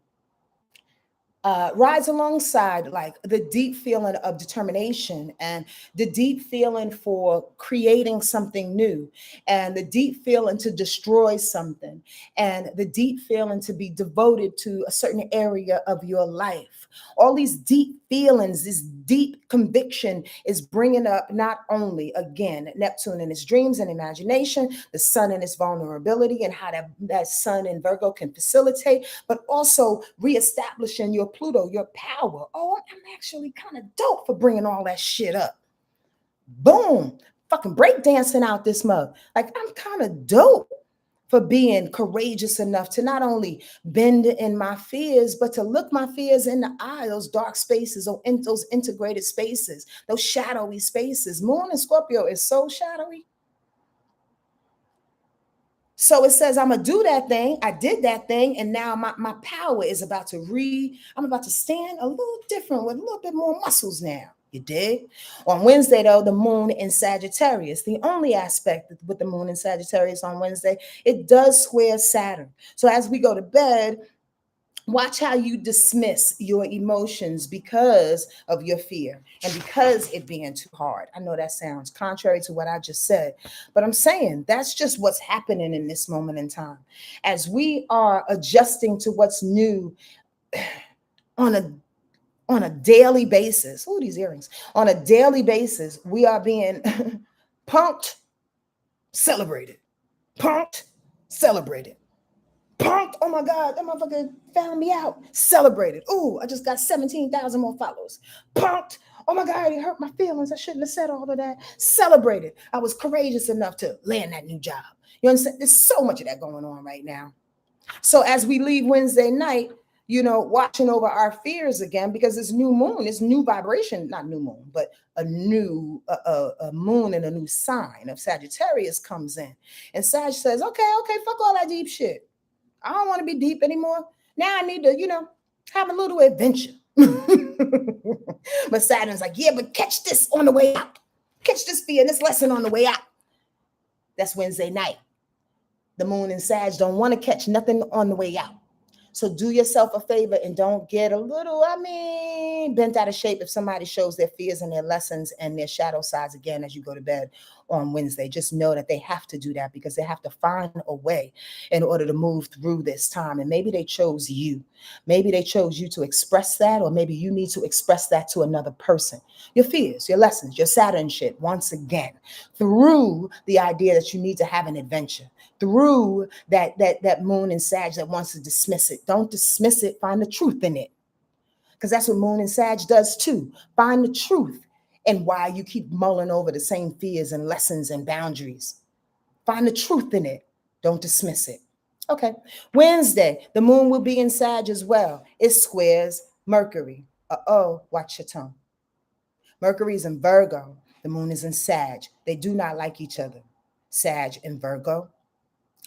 rides alongside like the deep feeling of determination and the deep feeling for creating something new and the deep feeling to destroy something and the deep feeling to be devoted to a certain area of your life. All these deep feelings, this deep conviction is bringing up not only, again, Neptune and his dreams and imagination, the sun and its vulnerability and how that sun in Virgo can facilitate, but also reestablishing your Pluto, your power. Oh, I'm actually kind of dope for bringing all that shit up. Boom. Fucking breakdancing out this mug. Like, I'm kind of dope for being courageous enough to not only bend in my fears, but to look my fears in the eye, those dark spaces, or in those integrated spaces, those shadowy spaces. Moon in Scorpio is so shadowy. So it says, I'm going to do that thing. I did that thing. And now my power is about to I'm about to stand a little different with a little bit more muscles now. You dig? On Wednesday, though, the moon in Sagittarius, the only aspect with the moon in Sagittarius on Wednesday, it does square Saturn. So as we go to bed, Watch how you dismiss your emotions because of your fear and because it being too hard. I know that sounds contrary to what I just said, but I'm saying that's just what's happening in this moment in time. As we are adjusting to what's new on a daily basis. Oh, these earrings. On a daily basis, we are being punked, celebrated. Punked, celebrated. Punked. Oh my God, that motherfucker found me out. Celebrated. Ooh, I just got 17,000 more followers. Punked. Oh my God, it hurt my feelings. I shouldn't have said all of that. Celebrated. I was courageous enough to land that new job. You understand? There's so much of that going on right now. So as we leave Wednesday night, watching over our fears again, because it's new moon, it's new vibration, not new moon, but a new a moon and a new sign of Sagittarius comes in. And Sag says, okay, fuck all that deep shit. I don't want to be deep anymore. Now I need to, have a little adventure. But Saturn's like, yeah, but catch this on the way out. Catch this fear and this lesson on the way out. That's Wednesday night. The moon and Sag don't want to catch nothing on the way out. So do yourself a favor and don't get a little, bent out of shape if somebody shows their fears and their lessons and their shadow sides again as you go to bed on Wednesday. Just know that they have to do that because they have to find a way in order to move through this time. And maybe they chose you. Maybe they chose you to express that, or maybe you need to express that to another person. Your fears, your lessons, your Saturn shit, once again, through the idea that you need to have an adventure, through that moon and Sag that wants to dismiss it. Don't dismiss it. Find the truth in it. Because that's what moon and Sag does too. Find the truth in why you keep mulling over the same fears and lessons and boundaries. Find the truth in it. Don't dismiss it. Okay. Wednesday, the moon will be in Sag as well. It squares Mercury. Watch your tongue. Mercury is in Virgo. The moon is in Sag. They do not like each other. Sag and Virgo.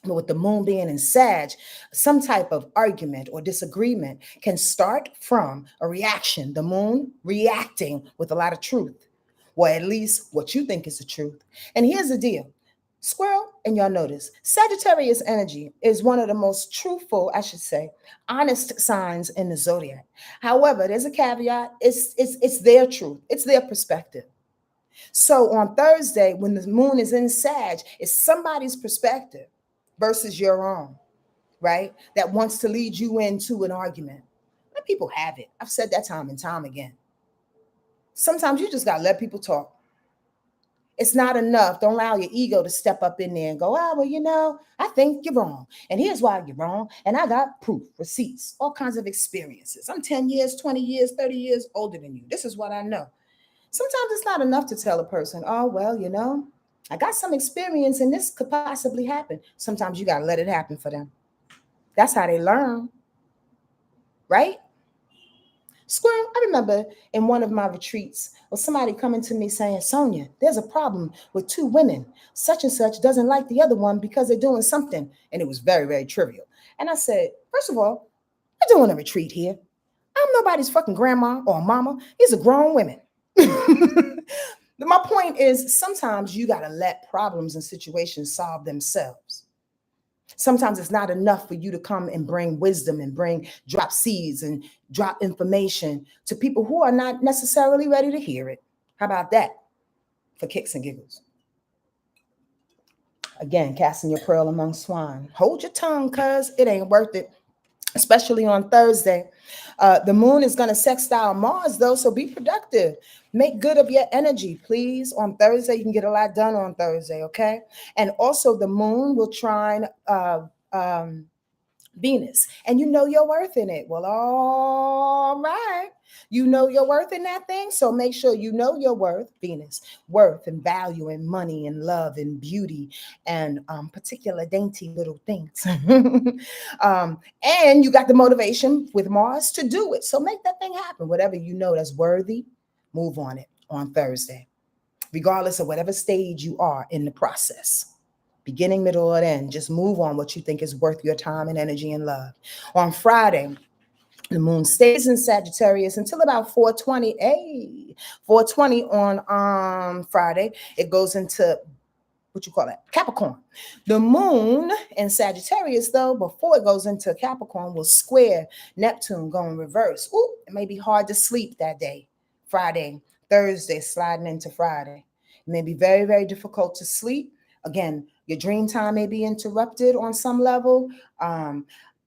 But with the moon being in Sag, some type of argument or disagreement can start from a reaction. The moon reacting with a lot of truth, or at least what you think is the truth. And here's the deal. Squirrel, and y'all notice, Sagittarius energy is one of the most truthful, I should say, honest signs in the zodiac. However, there's a caveat. It's their truth. It's their perspective. So on Thursday, when the moon is in Sag, it's somebody's perspective versus your own, right? That wants to lead you into an argument. Let people have it. I've said that time and time again. Sometimes you just got to let people talk. It's not enough. Don't allow your ego to step up in there and go, I think you're wrong. And here's why you're wrong. And I got proof, receipts, all kinds of experiences. I'm 10 years, 20 years, 30 years older than you. This is what I know. Sometimes it's not enough to tell a person, I got some experience and this could possibly happen. Sometimes you got to let it happen for them. That's how they learn, right? Squirrel, I remember in one of my retreats, was somebody coming to me saying, Sonja, there's a problem with two women. Such and such doesn't like the other one because they're doing something. And it was very, very trivial. And I said, first of all, we're doing a retreat here. I'm nobody's fucking grandma or mama. These are grown women. My point is, sometimes you got to let problems and situations solve themselves. Sometimes it's not enough for you to come and bring wisdom and drop seeds and drop information to people who are not necessarily ready to hear it. How about that? For kicks and giggles. Again, casting your pearl among swine. Hold your tongue, cuz it ain't worth it. Especially on Thursday. The moon is going to sextile Mars, though, so be productive. Make good of your energy, please. On Thursday, you can get a lot done on Thursday, okay? And also, the moon will trine Venus, and you know your worth in it. Well, all right. You know your worth in that thing, so make sure you know your worth, Venus, worth and value and money and love and beauty and particular dainty little things. And you got the motivation with Mars to do it. So make that thing happen. Whatever you know that's worthy, move on it on Thursday, regardless of whatever stage you are in the process. Beginning, middle, or end. Just move on what you think is worth your time and energy and love. On Friday, the moon stays in Sagittarius until about 4:20. 4:20 on Friday. It goes into what you call that? Capricorn. The moon in Sagittarius, though, before it goes into Capricorn, will square Neptune going reverse. Ooh, it may be hard to sleep that day. Friday, Thursday, sliding into Friday. It may be very, very difficult to sleep. Again, your dream time may be interrupted on some level.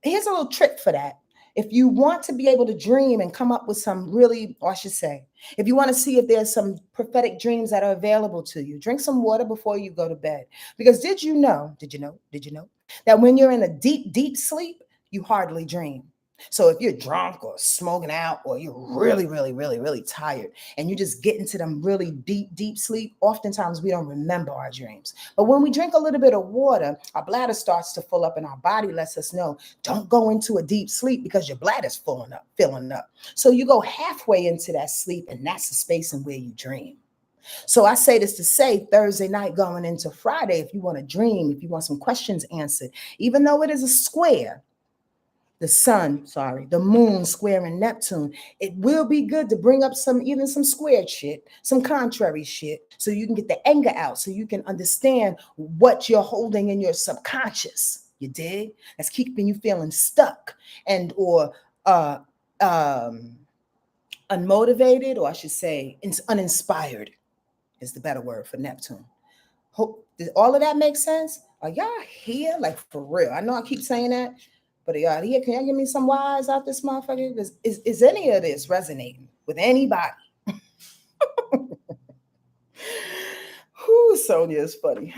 Here's a little trick for that. If you want to be able to dream and come up with some really, or I should say, if you want to see if there's some prophetic dreams that are available to you, drink some water before you go to bed. Because did you know that when you're in a deep, deep sleep, you hardly dream? So if you're drunk or smoking out, or you're really, really, really, really tired, and you just get into them really deep, deep sleep, oftentimes we don't remember our dreams. But when we drink a little bit of water, our bladder starts to fill up, and our body lets us know, don't go into a deep sleep because your bladder's filling up. So you go halfway into that sleep, and that's the space in where you dream. So I say this to say, Thursday night going into Friday, if you want to dream, if you want some questions answered, even though it is a square, the moon squaring Neptune, it will be good to bring up even some squared shit, some contrary shit, so you can get the anger out, so you can understand what you're holding in your subconscious. You dig? That's keeping you feeling stuck and or unmotivated, or I should say uninspired is the better word for Neptune. Hope did all of that make sense? Are y'all here? Like for real? I know I keep saying that, but are y'all here? Can y'all give me some whys out this motherfucker? Is any of this resonating with anybody? Whoo, Sonia is funny.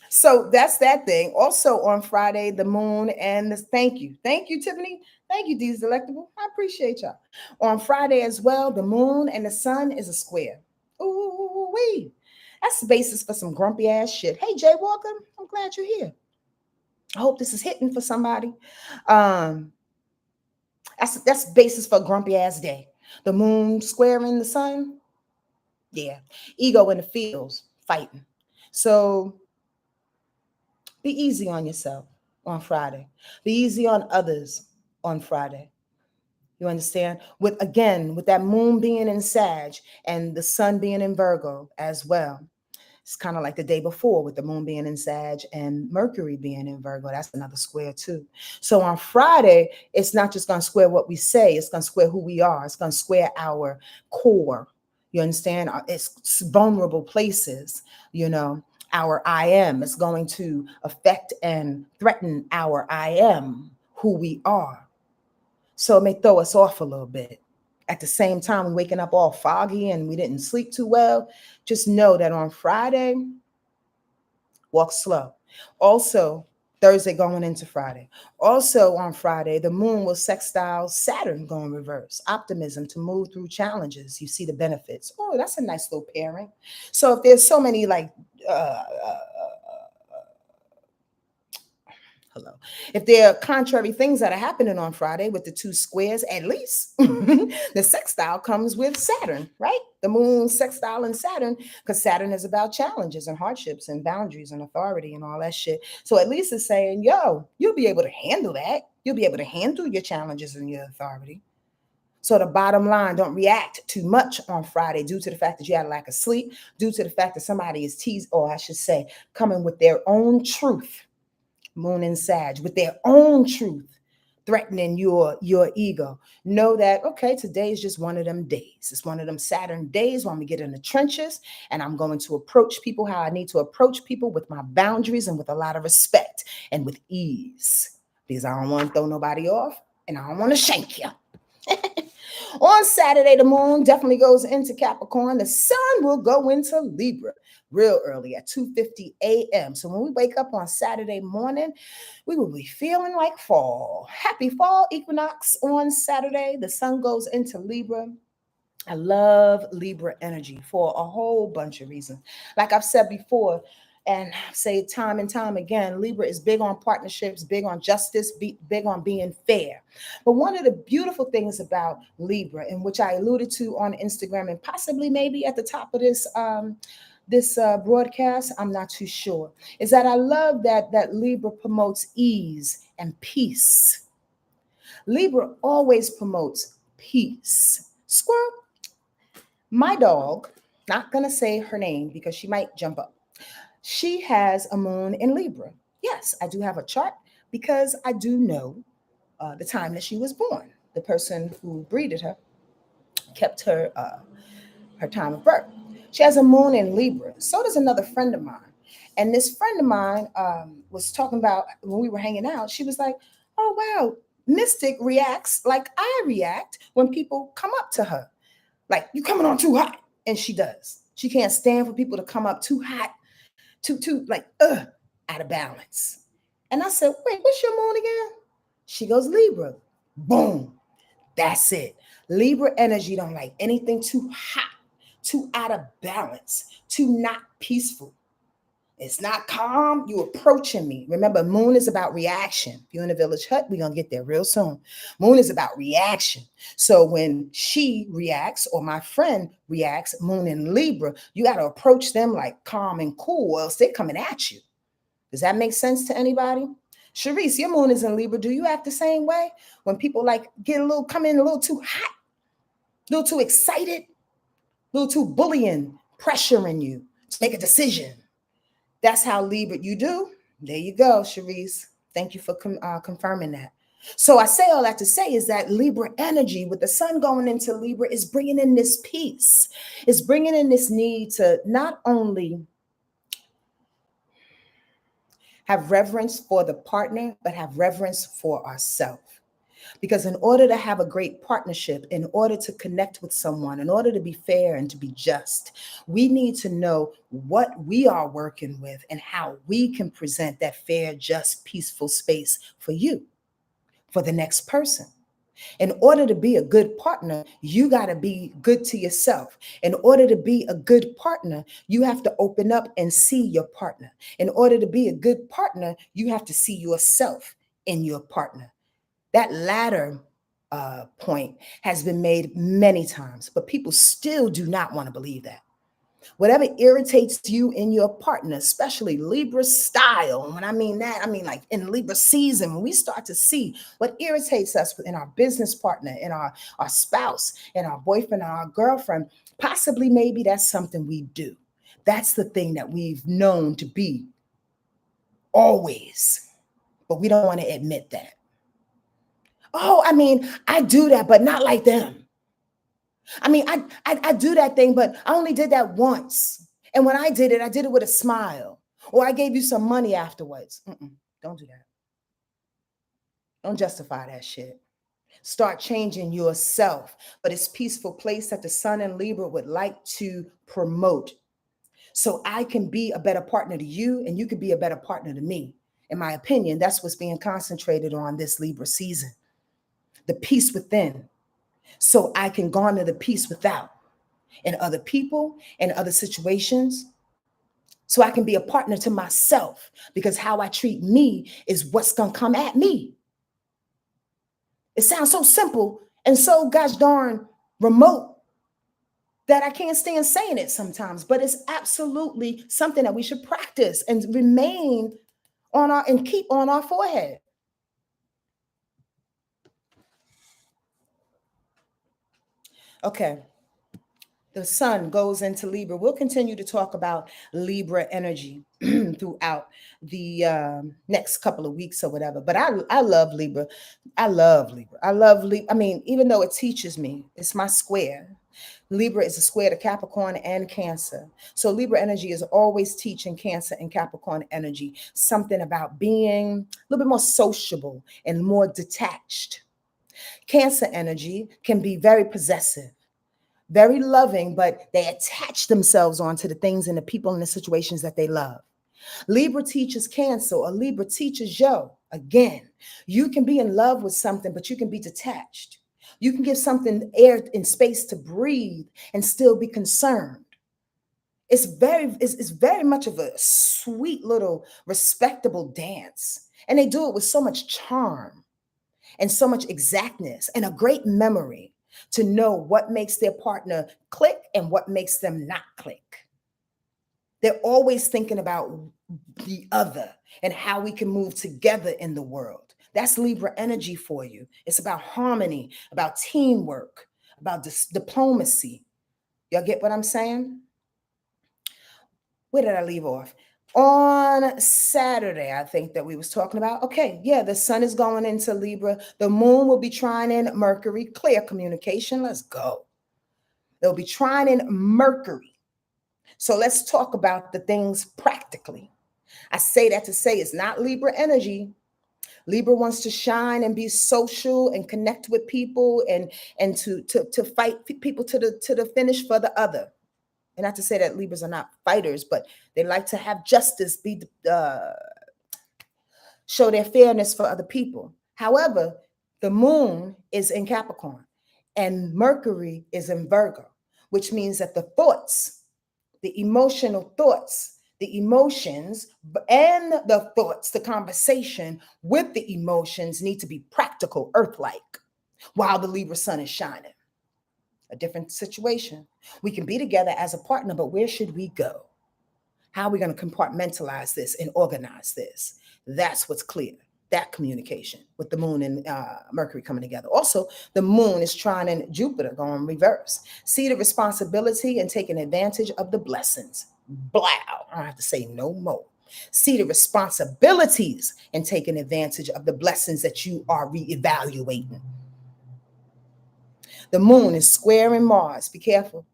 So that's that thing. Also on Friday, the moon and thank you, Tiffany. Thank you, D's Delectable. I appreciate y'all. On Friday as well, the moon and the sun is a square. Ooh wee. That's the basis for some grumpy ass shit. Hey, Jay Walker, I'm glad you're here. I hope this is hitting for somebody. That's basis for a grumpy ass day. The moon squaring the sun. Yeah. Ego in the fields fighting. So be easy on yourself on Friday. Be easy on others on Friday. You understand? With that moon being in Sag and the sun being in Virgo as well. It's kind of like the day before with the moon being in Sag and Mercury being in Virgo. That's another square too. So on Friday, it's not just going to square what we say. It's going to square who we are. It's going to square our core. You understand? It's vulnerable places, our I am. It's going to affect and threaten our I am, who we are. So it may throw us off a little bit. At the same time, waking up all foggy and we didn't sleep too well, just know that on Friday, walk slow. Also, Thursday going into Friday. Also on Friday, the moon will sextile Saturn going reverse. Optimism to move through challenges. You see the benefits. Oh, that's a nice little pairing. So if there's so many if there are contrary things that are happening on Friday with the two squares, at least the sextile comes with Saturn, right? The moon sextile and Saturn, because Saturn is about challenges and hardships and boundaries and authority and all that shit. So at least it's saying, yo, you'll be able to handle that. You'll be able to handle your challenges and your authority. So the bottom line, don't react too much on Friday due to the fact that you had a lack of sleep, due to the fact that somebody is coming with their own truth. Moon and Sag with their own truth, threatening your ego. Know that, okay, today is just one of them days. It's one of them Saturn days when we get in the trenches, and I'm going to approach people how I need to approach people, with my boundaries and with a lot of respect and with ease, because I don't want to throw nobody off and I don't want to shank you. On Saturday, the moon definitely goes into Capricorn. The sun will go into Libra real early at 2:50 a.m. So when we wake up on Saturday morning, we will be feeling like fall. Happy fall equinox on Saturday. The sun goes into Libra. I love Libra energy for a whole bunch of reasons. Like I've said before, and say time and time again, Libra is big on partnerships, big on justice, big on being fair. But one of the beautiful things about Libra, in which I alluded to on Instagram and possibly maybe at the top of this broadcast, I'm not too sure, is that I love that Libra promotes ease and peace. Libra always promotes peace. Squirrel, my dog, not going to say her name because she might jump up. She has a moon in Libra. Yes, I do have a chart because I do know the time that she was born. The person who breeded her kept her time of birth. She has a moon in Libra. So does another friend of mine. And this friend of mine was talking about when we were hanging out. She was like, "Oh wow, Mystic reacts like I react when people come up to her. Like, you coming on too hot." And she does. She can't stand for people to come up too hot, too like out of balance. And I said, "Wait, what's your moon again?" She goes, "Libra." Boom. That's it. Libra energy don't like anything too hot, too out of balance, too not peaceful. It's not calm. You approaching me. Remember, moon is about reaction. If you're in a village hut, we're going to get there real soon. Moon is about reaction. So when she reacts or my friend reacts, moon in Libra, you got to approach them like calm and cool, or else they're coming at you. Does that make sense to anybody? Sharice, your moon is in Libra. Do you act the same way? When people like get a little, come in a little too hot, a little too excited, a little too bullying, pressuring you to make a decision. That's how Libra you do. There you go, Sharice. Thank you for confirming that. So I say all that to say is that Libra energy with the sun going into Libra is bringing in this peace. It's bringing in this need to not only have reverence for the partner, but have reverence for ourselves. Because in order to have a great partnership, in order to connect with someone, in order to be fair and to be just, we need to know what we are working with and how we can present that fair, just, peaceful space for you, for the next person. In order to be a good partner, you got to be good to yourself. In order to be a good partner, you have to open up and see your partner. In order to be a good partner, you have to see yourself in your partner. That latter point has been made many times, but people still do not want to believe that. Whatever irritates you in your partner, especially Libra style. And when I mean that, I mean like in Libra season, when we start to see what irritates us in our business partner, in our spouse, in our boyfriend, or our girlfriend, possibly maybe that's something we do. That's the thing that we've known to be always, but we don't want to admit that. Oh, I mean, I do that, but not like them. I mean, I do that thing, but I only did that once. And when I did it with a smile. Or I gave you some money afterwards. Don't do that. Don't justify that shit. Start changing yourself. But it's peaceful place that the sun and Libra would like to promote. So I can be a better partner to you and you can be a better partner to me. In my opinion, that's what's being concentrated on this Libra season. The peace within. So I can garner the peace without in other people and other situations. So I can be a partner to myself because how I treat me is what's going to come at me. It sounds so simple and so gosh darn remote that I can't stand saying it sometimes, but it's absolutely something that we should practice and remain on our and keep on our forehead. Okay. The sun goes into Libra. We'll continue to talk about Libra energy throughout the next couple of weeks or whatever. But I love Libra. I love Libra. I love Libra. I mean, even though it teaches me, it's my square. Libra is a square to Capricorn and Cancer. So Libra energy is always teaching Cancer and Capricorn energy something about being a little bit more sociable and more detached. Cancer energy can be very possessive, very loving, but they attach themselves onto the things and the people and the situations that they love. Libra teaches Cancer, or Libra teaches yo. Again, you can be in love with something, but you can be detached. You can give something air and space to breathe and still be concerned. It's very much of a sweet little respectable dance. And they do it with so much charm and so much exactness and a great memory to know what makes their partner click and what makes them not click. They're always thinking about the other and how we can move together in the world. That's Libra energy for you. It's about harmony, about teamwork, about diplomacy. Y'all get what I'm saying? Where did I leave off? On Saturday, I think that we was talking about, okay, yeah, the sun is going into Libra. The moon will be trine in Mercury, clear communication. Let's go. They'll be trine in Mercury. So let's talk about the things practically. I say that to say it's not Libra energy. Libra wants to shine and be social and connect with people and to fight people to the finish for the other. And not to say that Libras are not fighters, but they like to have justice, be show their fairness for other people. However, the moon is in Capricorn and Mercury is in Virgo, which means that the thoughts, the emotional thoughts, the emotions and the thoughts, the conversation with the emotions need to be practical, earth-like, while the Libra sun is shining. A different situation. We can be together as a partner, but where should we go? How are we going to compartmentalize this and organize this? That's what's clear. That communication with the moon and Mercury coming together. Also, the moon is trying in Jupiter going reverse. See the responsibility and taking advantage of the blessings. Blow. I don't have to say no more. See the responsibilities and taking advantage of the blessings that you are reevaluating. The moon is squaring Mars. Be careful.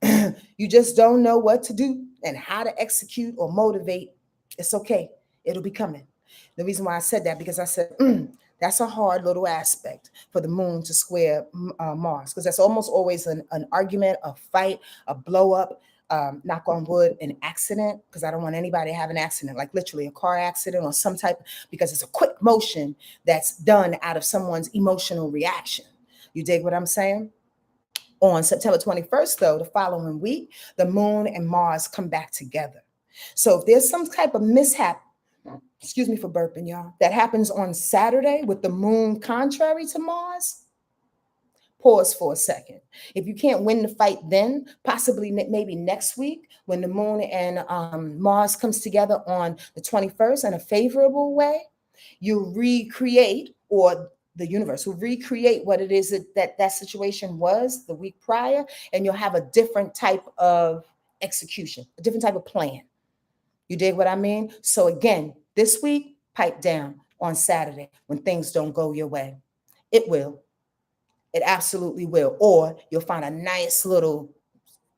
You just don't know what to do and how to execute or motivate. It's okay. It'll be coming. The reason why I said that, because I said, that's a hard little aspect for the moon to square Mars, because that's almost always an argument, a fight, a blow up, knock on wood, an accident, because I don't want anybody to have an accident, like literally a car accident or some type, because it's a quick motion that's done out of someone's emotional reaction. You dig what I'm saying? On September 21st, though, the following week, the moon and Mars come back together. So if there's some type of mishap, excuse me for burping, y'all, that happens on Saturday with the moon contrary to Mars, pause for a second. If you can't win the fight then, possibly maybe next week when the moon and Mars comes together on the 21st in a favorable way, you recreate, or the universe will recreate what it is that situation was the week prior, and you'll have a different type of execution, a different type of plan. You dig what I mean? So again, this week, pipe down on Saturday when things don't go your way. It will. It absolutely will. Or you'll find a nice little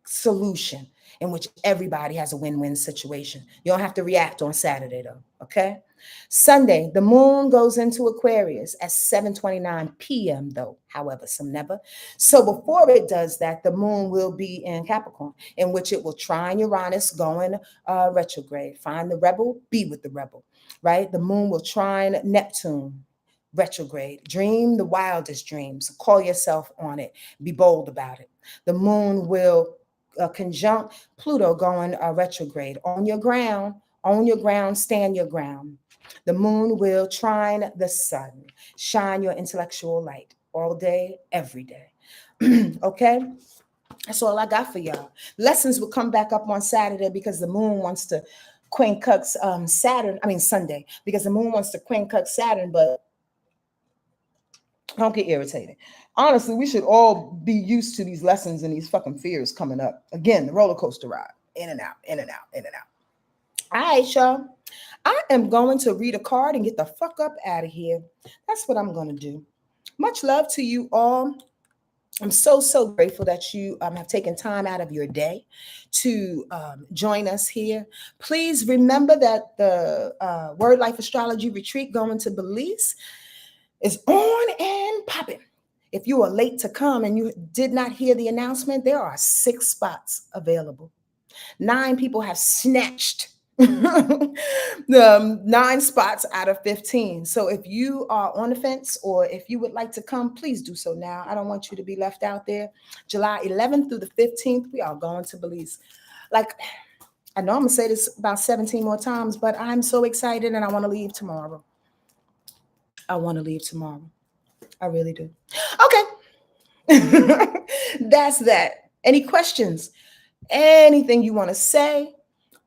solution in which everybody has a win-win situation. You don't have to react on Saturday, though. Okay. Sunday, the moon goes into Aquarius at 7:29 p.m., though, however, some never. So before it does that, the moon will be in Capricorn, in which it will trine Uranus going retrograde. Find the rebel, be with the rebel, right? The moon will trine Neptune retrograde. Dream the wildest dreams. Call yourself on it. Be bold about it. The moon will conjunct Pluto going retrograde. On your ground, own your ground, stand your ground. The moon will trine the sun. Shine your intellectual light all day, every day. Okay? That's all I got for y'all. Lessons will come back up on Saturday because the moon wants to quincux Sunday, because the moon wants to quincux Saturn, but don't get irritated. Honestly, we should all be used to these lessons and these fucking fears coming up. Again, the roller coaster ride. In and out, in and out, in and out. All right, y'all. I am going to read a card and get the fuck up out of here. That's what I'm going to do. Much love to you all. I'm so grateful that you have taken time out of your day to join us here. Please remember that the Wordlife Astrology Retreat going to Belize is on and popping. If you are late to come and you did not hear the announcement, there are 6 spots available. 9 people have snatched the 9 spots out of 15. So if you are on the fence or if you would like to come, please do so now. I don't want you to be left out there. July 11th through the 15th, we are going to Belize. Like, I know I'm going to say this about 17 more times, but I'm so excited and I want to leave tomorrow. I want to leave tomorrow. I really do. Okay. That's that. Any questions? Anything you want to say?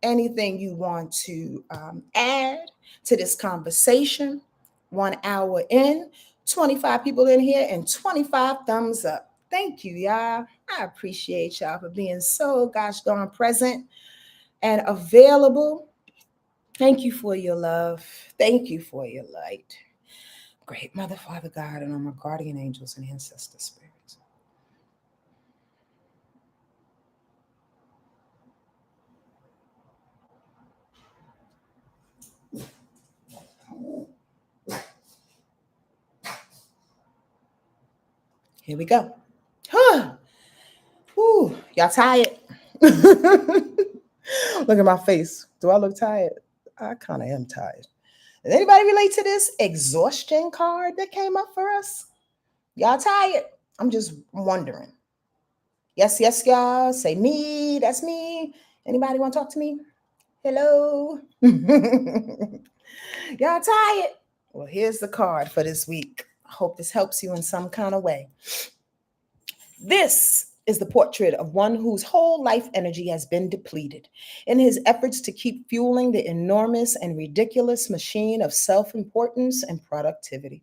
Anything you want to add to this conversation? 1 hour in, 25 people in here, and 25 thumbs up. Thank you, y'all. I appreciate y'all for being so gosh darn present and available. Thank you for your love. Thank you for your light. Great Mother, Father God, and all my guardian angels and ancestor spirits. Here we go. Huh. Whew. Y'all tired? Look at my face. Do I look tired? I kind of am tired. Does anybody relate to this exhaustion card that came up for us? Y'all tired? I'm just wondering. Yes, yes, y'all. Say me. That's me. Anybody want to talk to me? Hello. Y'all tired? Well, here's the card for this week. I hope this helps you in some kind of way. This is the portrait of one whose whole life energy has been depleted in his efforts to keep fueling the enormous and ridiculous machine of self importance and productivity.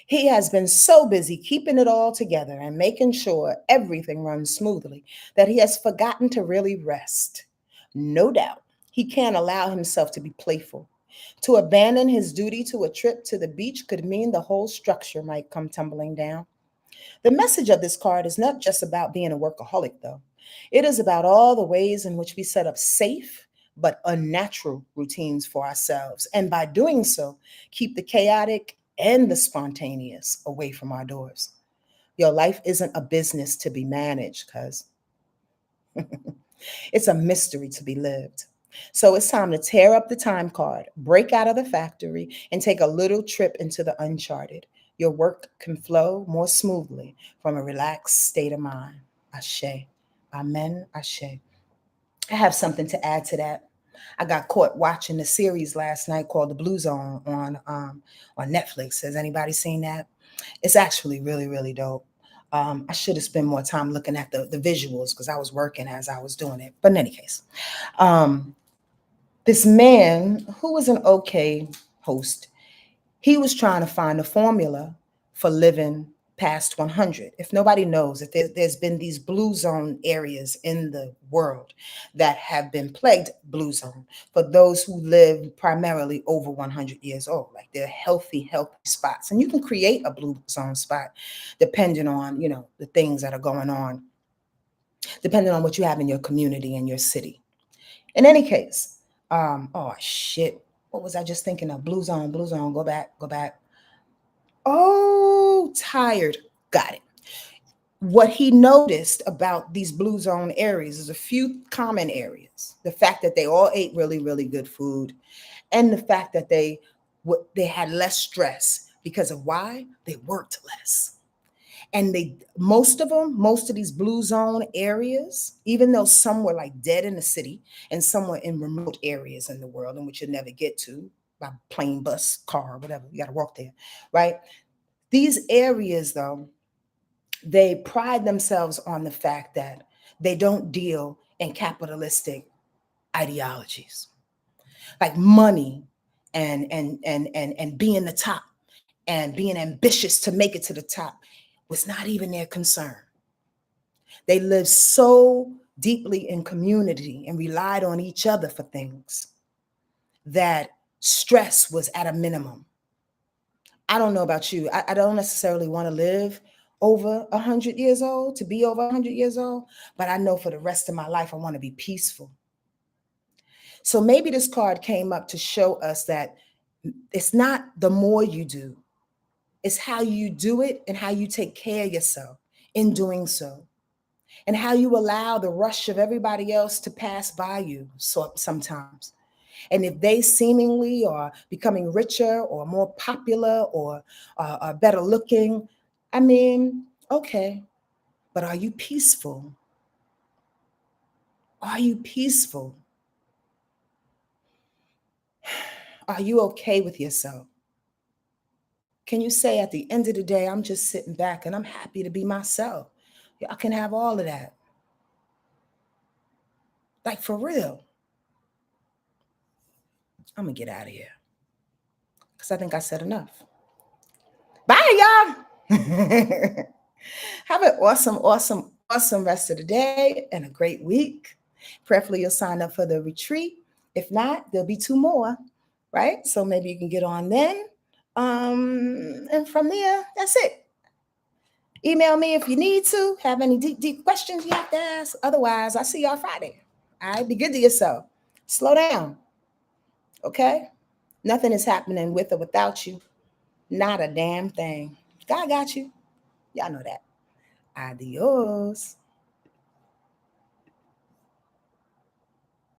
He has been so busy keeping it all together and making sure everything runs smoothly that he has forgotten to really rest. No doubt, he can't allow himself to be playful. To abandon his duty to a trip to the beach could mean the whole structure might come tumbling down. The message of this card is not just about being a workaholic, though. It is about all the ways in which we set up safe but unnatural routines for ourselves. And by doing so, keep the chaotic and the spontaneous away from our doors. Your life isn't a business to be managed, cuz it's a mystery to be lived. So it's time to tear up the time card, break out of the factory, and take a little trip into the uncharted. Your work can flow more smoothly from a relaxed state of mind. Ashe. Amen. Ashe. I have something to add to that. I got caught watching the series last night called The Blue Zone on Netflix. Has anybody seen that? It's actually really, really dope. I should have spent more time looking at the visuals because I was working as I was doing it. But in any case, um, this man who was an okay host, he was trying to find a formula for living past 100. If nobody knows, if there's been these blue zone areas in the world that have been plagued blue zone for those who live primarily over 100 years old, like they're healthy spots. And you can create a blue zone spot depending on, the things that are going on, depending on what you have in your community and your city. In any case, oh shit, what was I just thinking of? Blue zone, go back, go back. Oh, tired. Got it. What he noticed about these blue zone areas is a few common areas. The fact that they all ate really, really good food, and the fact that they had less stress because of why they worked less. And most of these blue zone areas, even though some were like dead in the city and some were in remote areas in the world in which you'll never get to by plane, bus, car, whatever, you got to walk there, right? These areas, though, they pride themselves on the fact that they don't deal in capitalistic ideologies like money and being the top and being ambitious to make it to the top was not even their concern. They lived so deeply in community and relied on each other for things that stress was at a minimum. I don't know about you. I don't necessarily want to live over 100 years old, to be over 100 years old, but I know for the rest of my life, I want to be peaceful. So maybe this card came up to show us that it's not the more you do, it's how you do it and how you take care of yourself in doing so, and how you allow the rush of everybody else to pass by you sometimes. And if they seemingly are becoming richer or more popular or are better looking, I mean, okay, but are you peaceful? Are you peaceful? Are you okay with yourself? Can you say at the end of the day, I'm just sitting back and I'm happy to be myself? Y'all can have all of that. Like for real. I'm going to get out of here because I think I said enough. Bye, y'all. Have an awesome rest of the day and a great week. Prayerfully, you'll sign up for the retreat If not, there'll be 2 more, right? So maybe you can get on then. And from there, that's it. Email me if you need to. Have any deep questions you have to ask. Otherwise, I'll see y'all Friday. All right, be good to yourself. Slow down, okay? Nothing is happening with or without you. Not a damn thing. God got you. Y'all know that. Adios.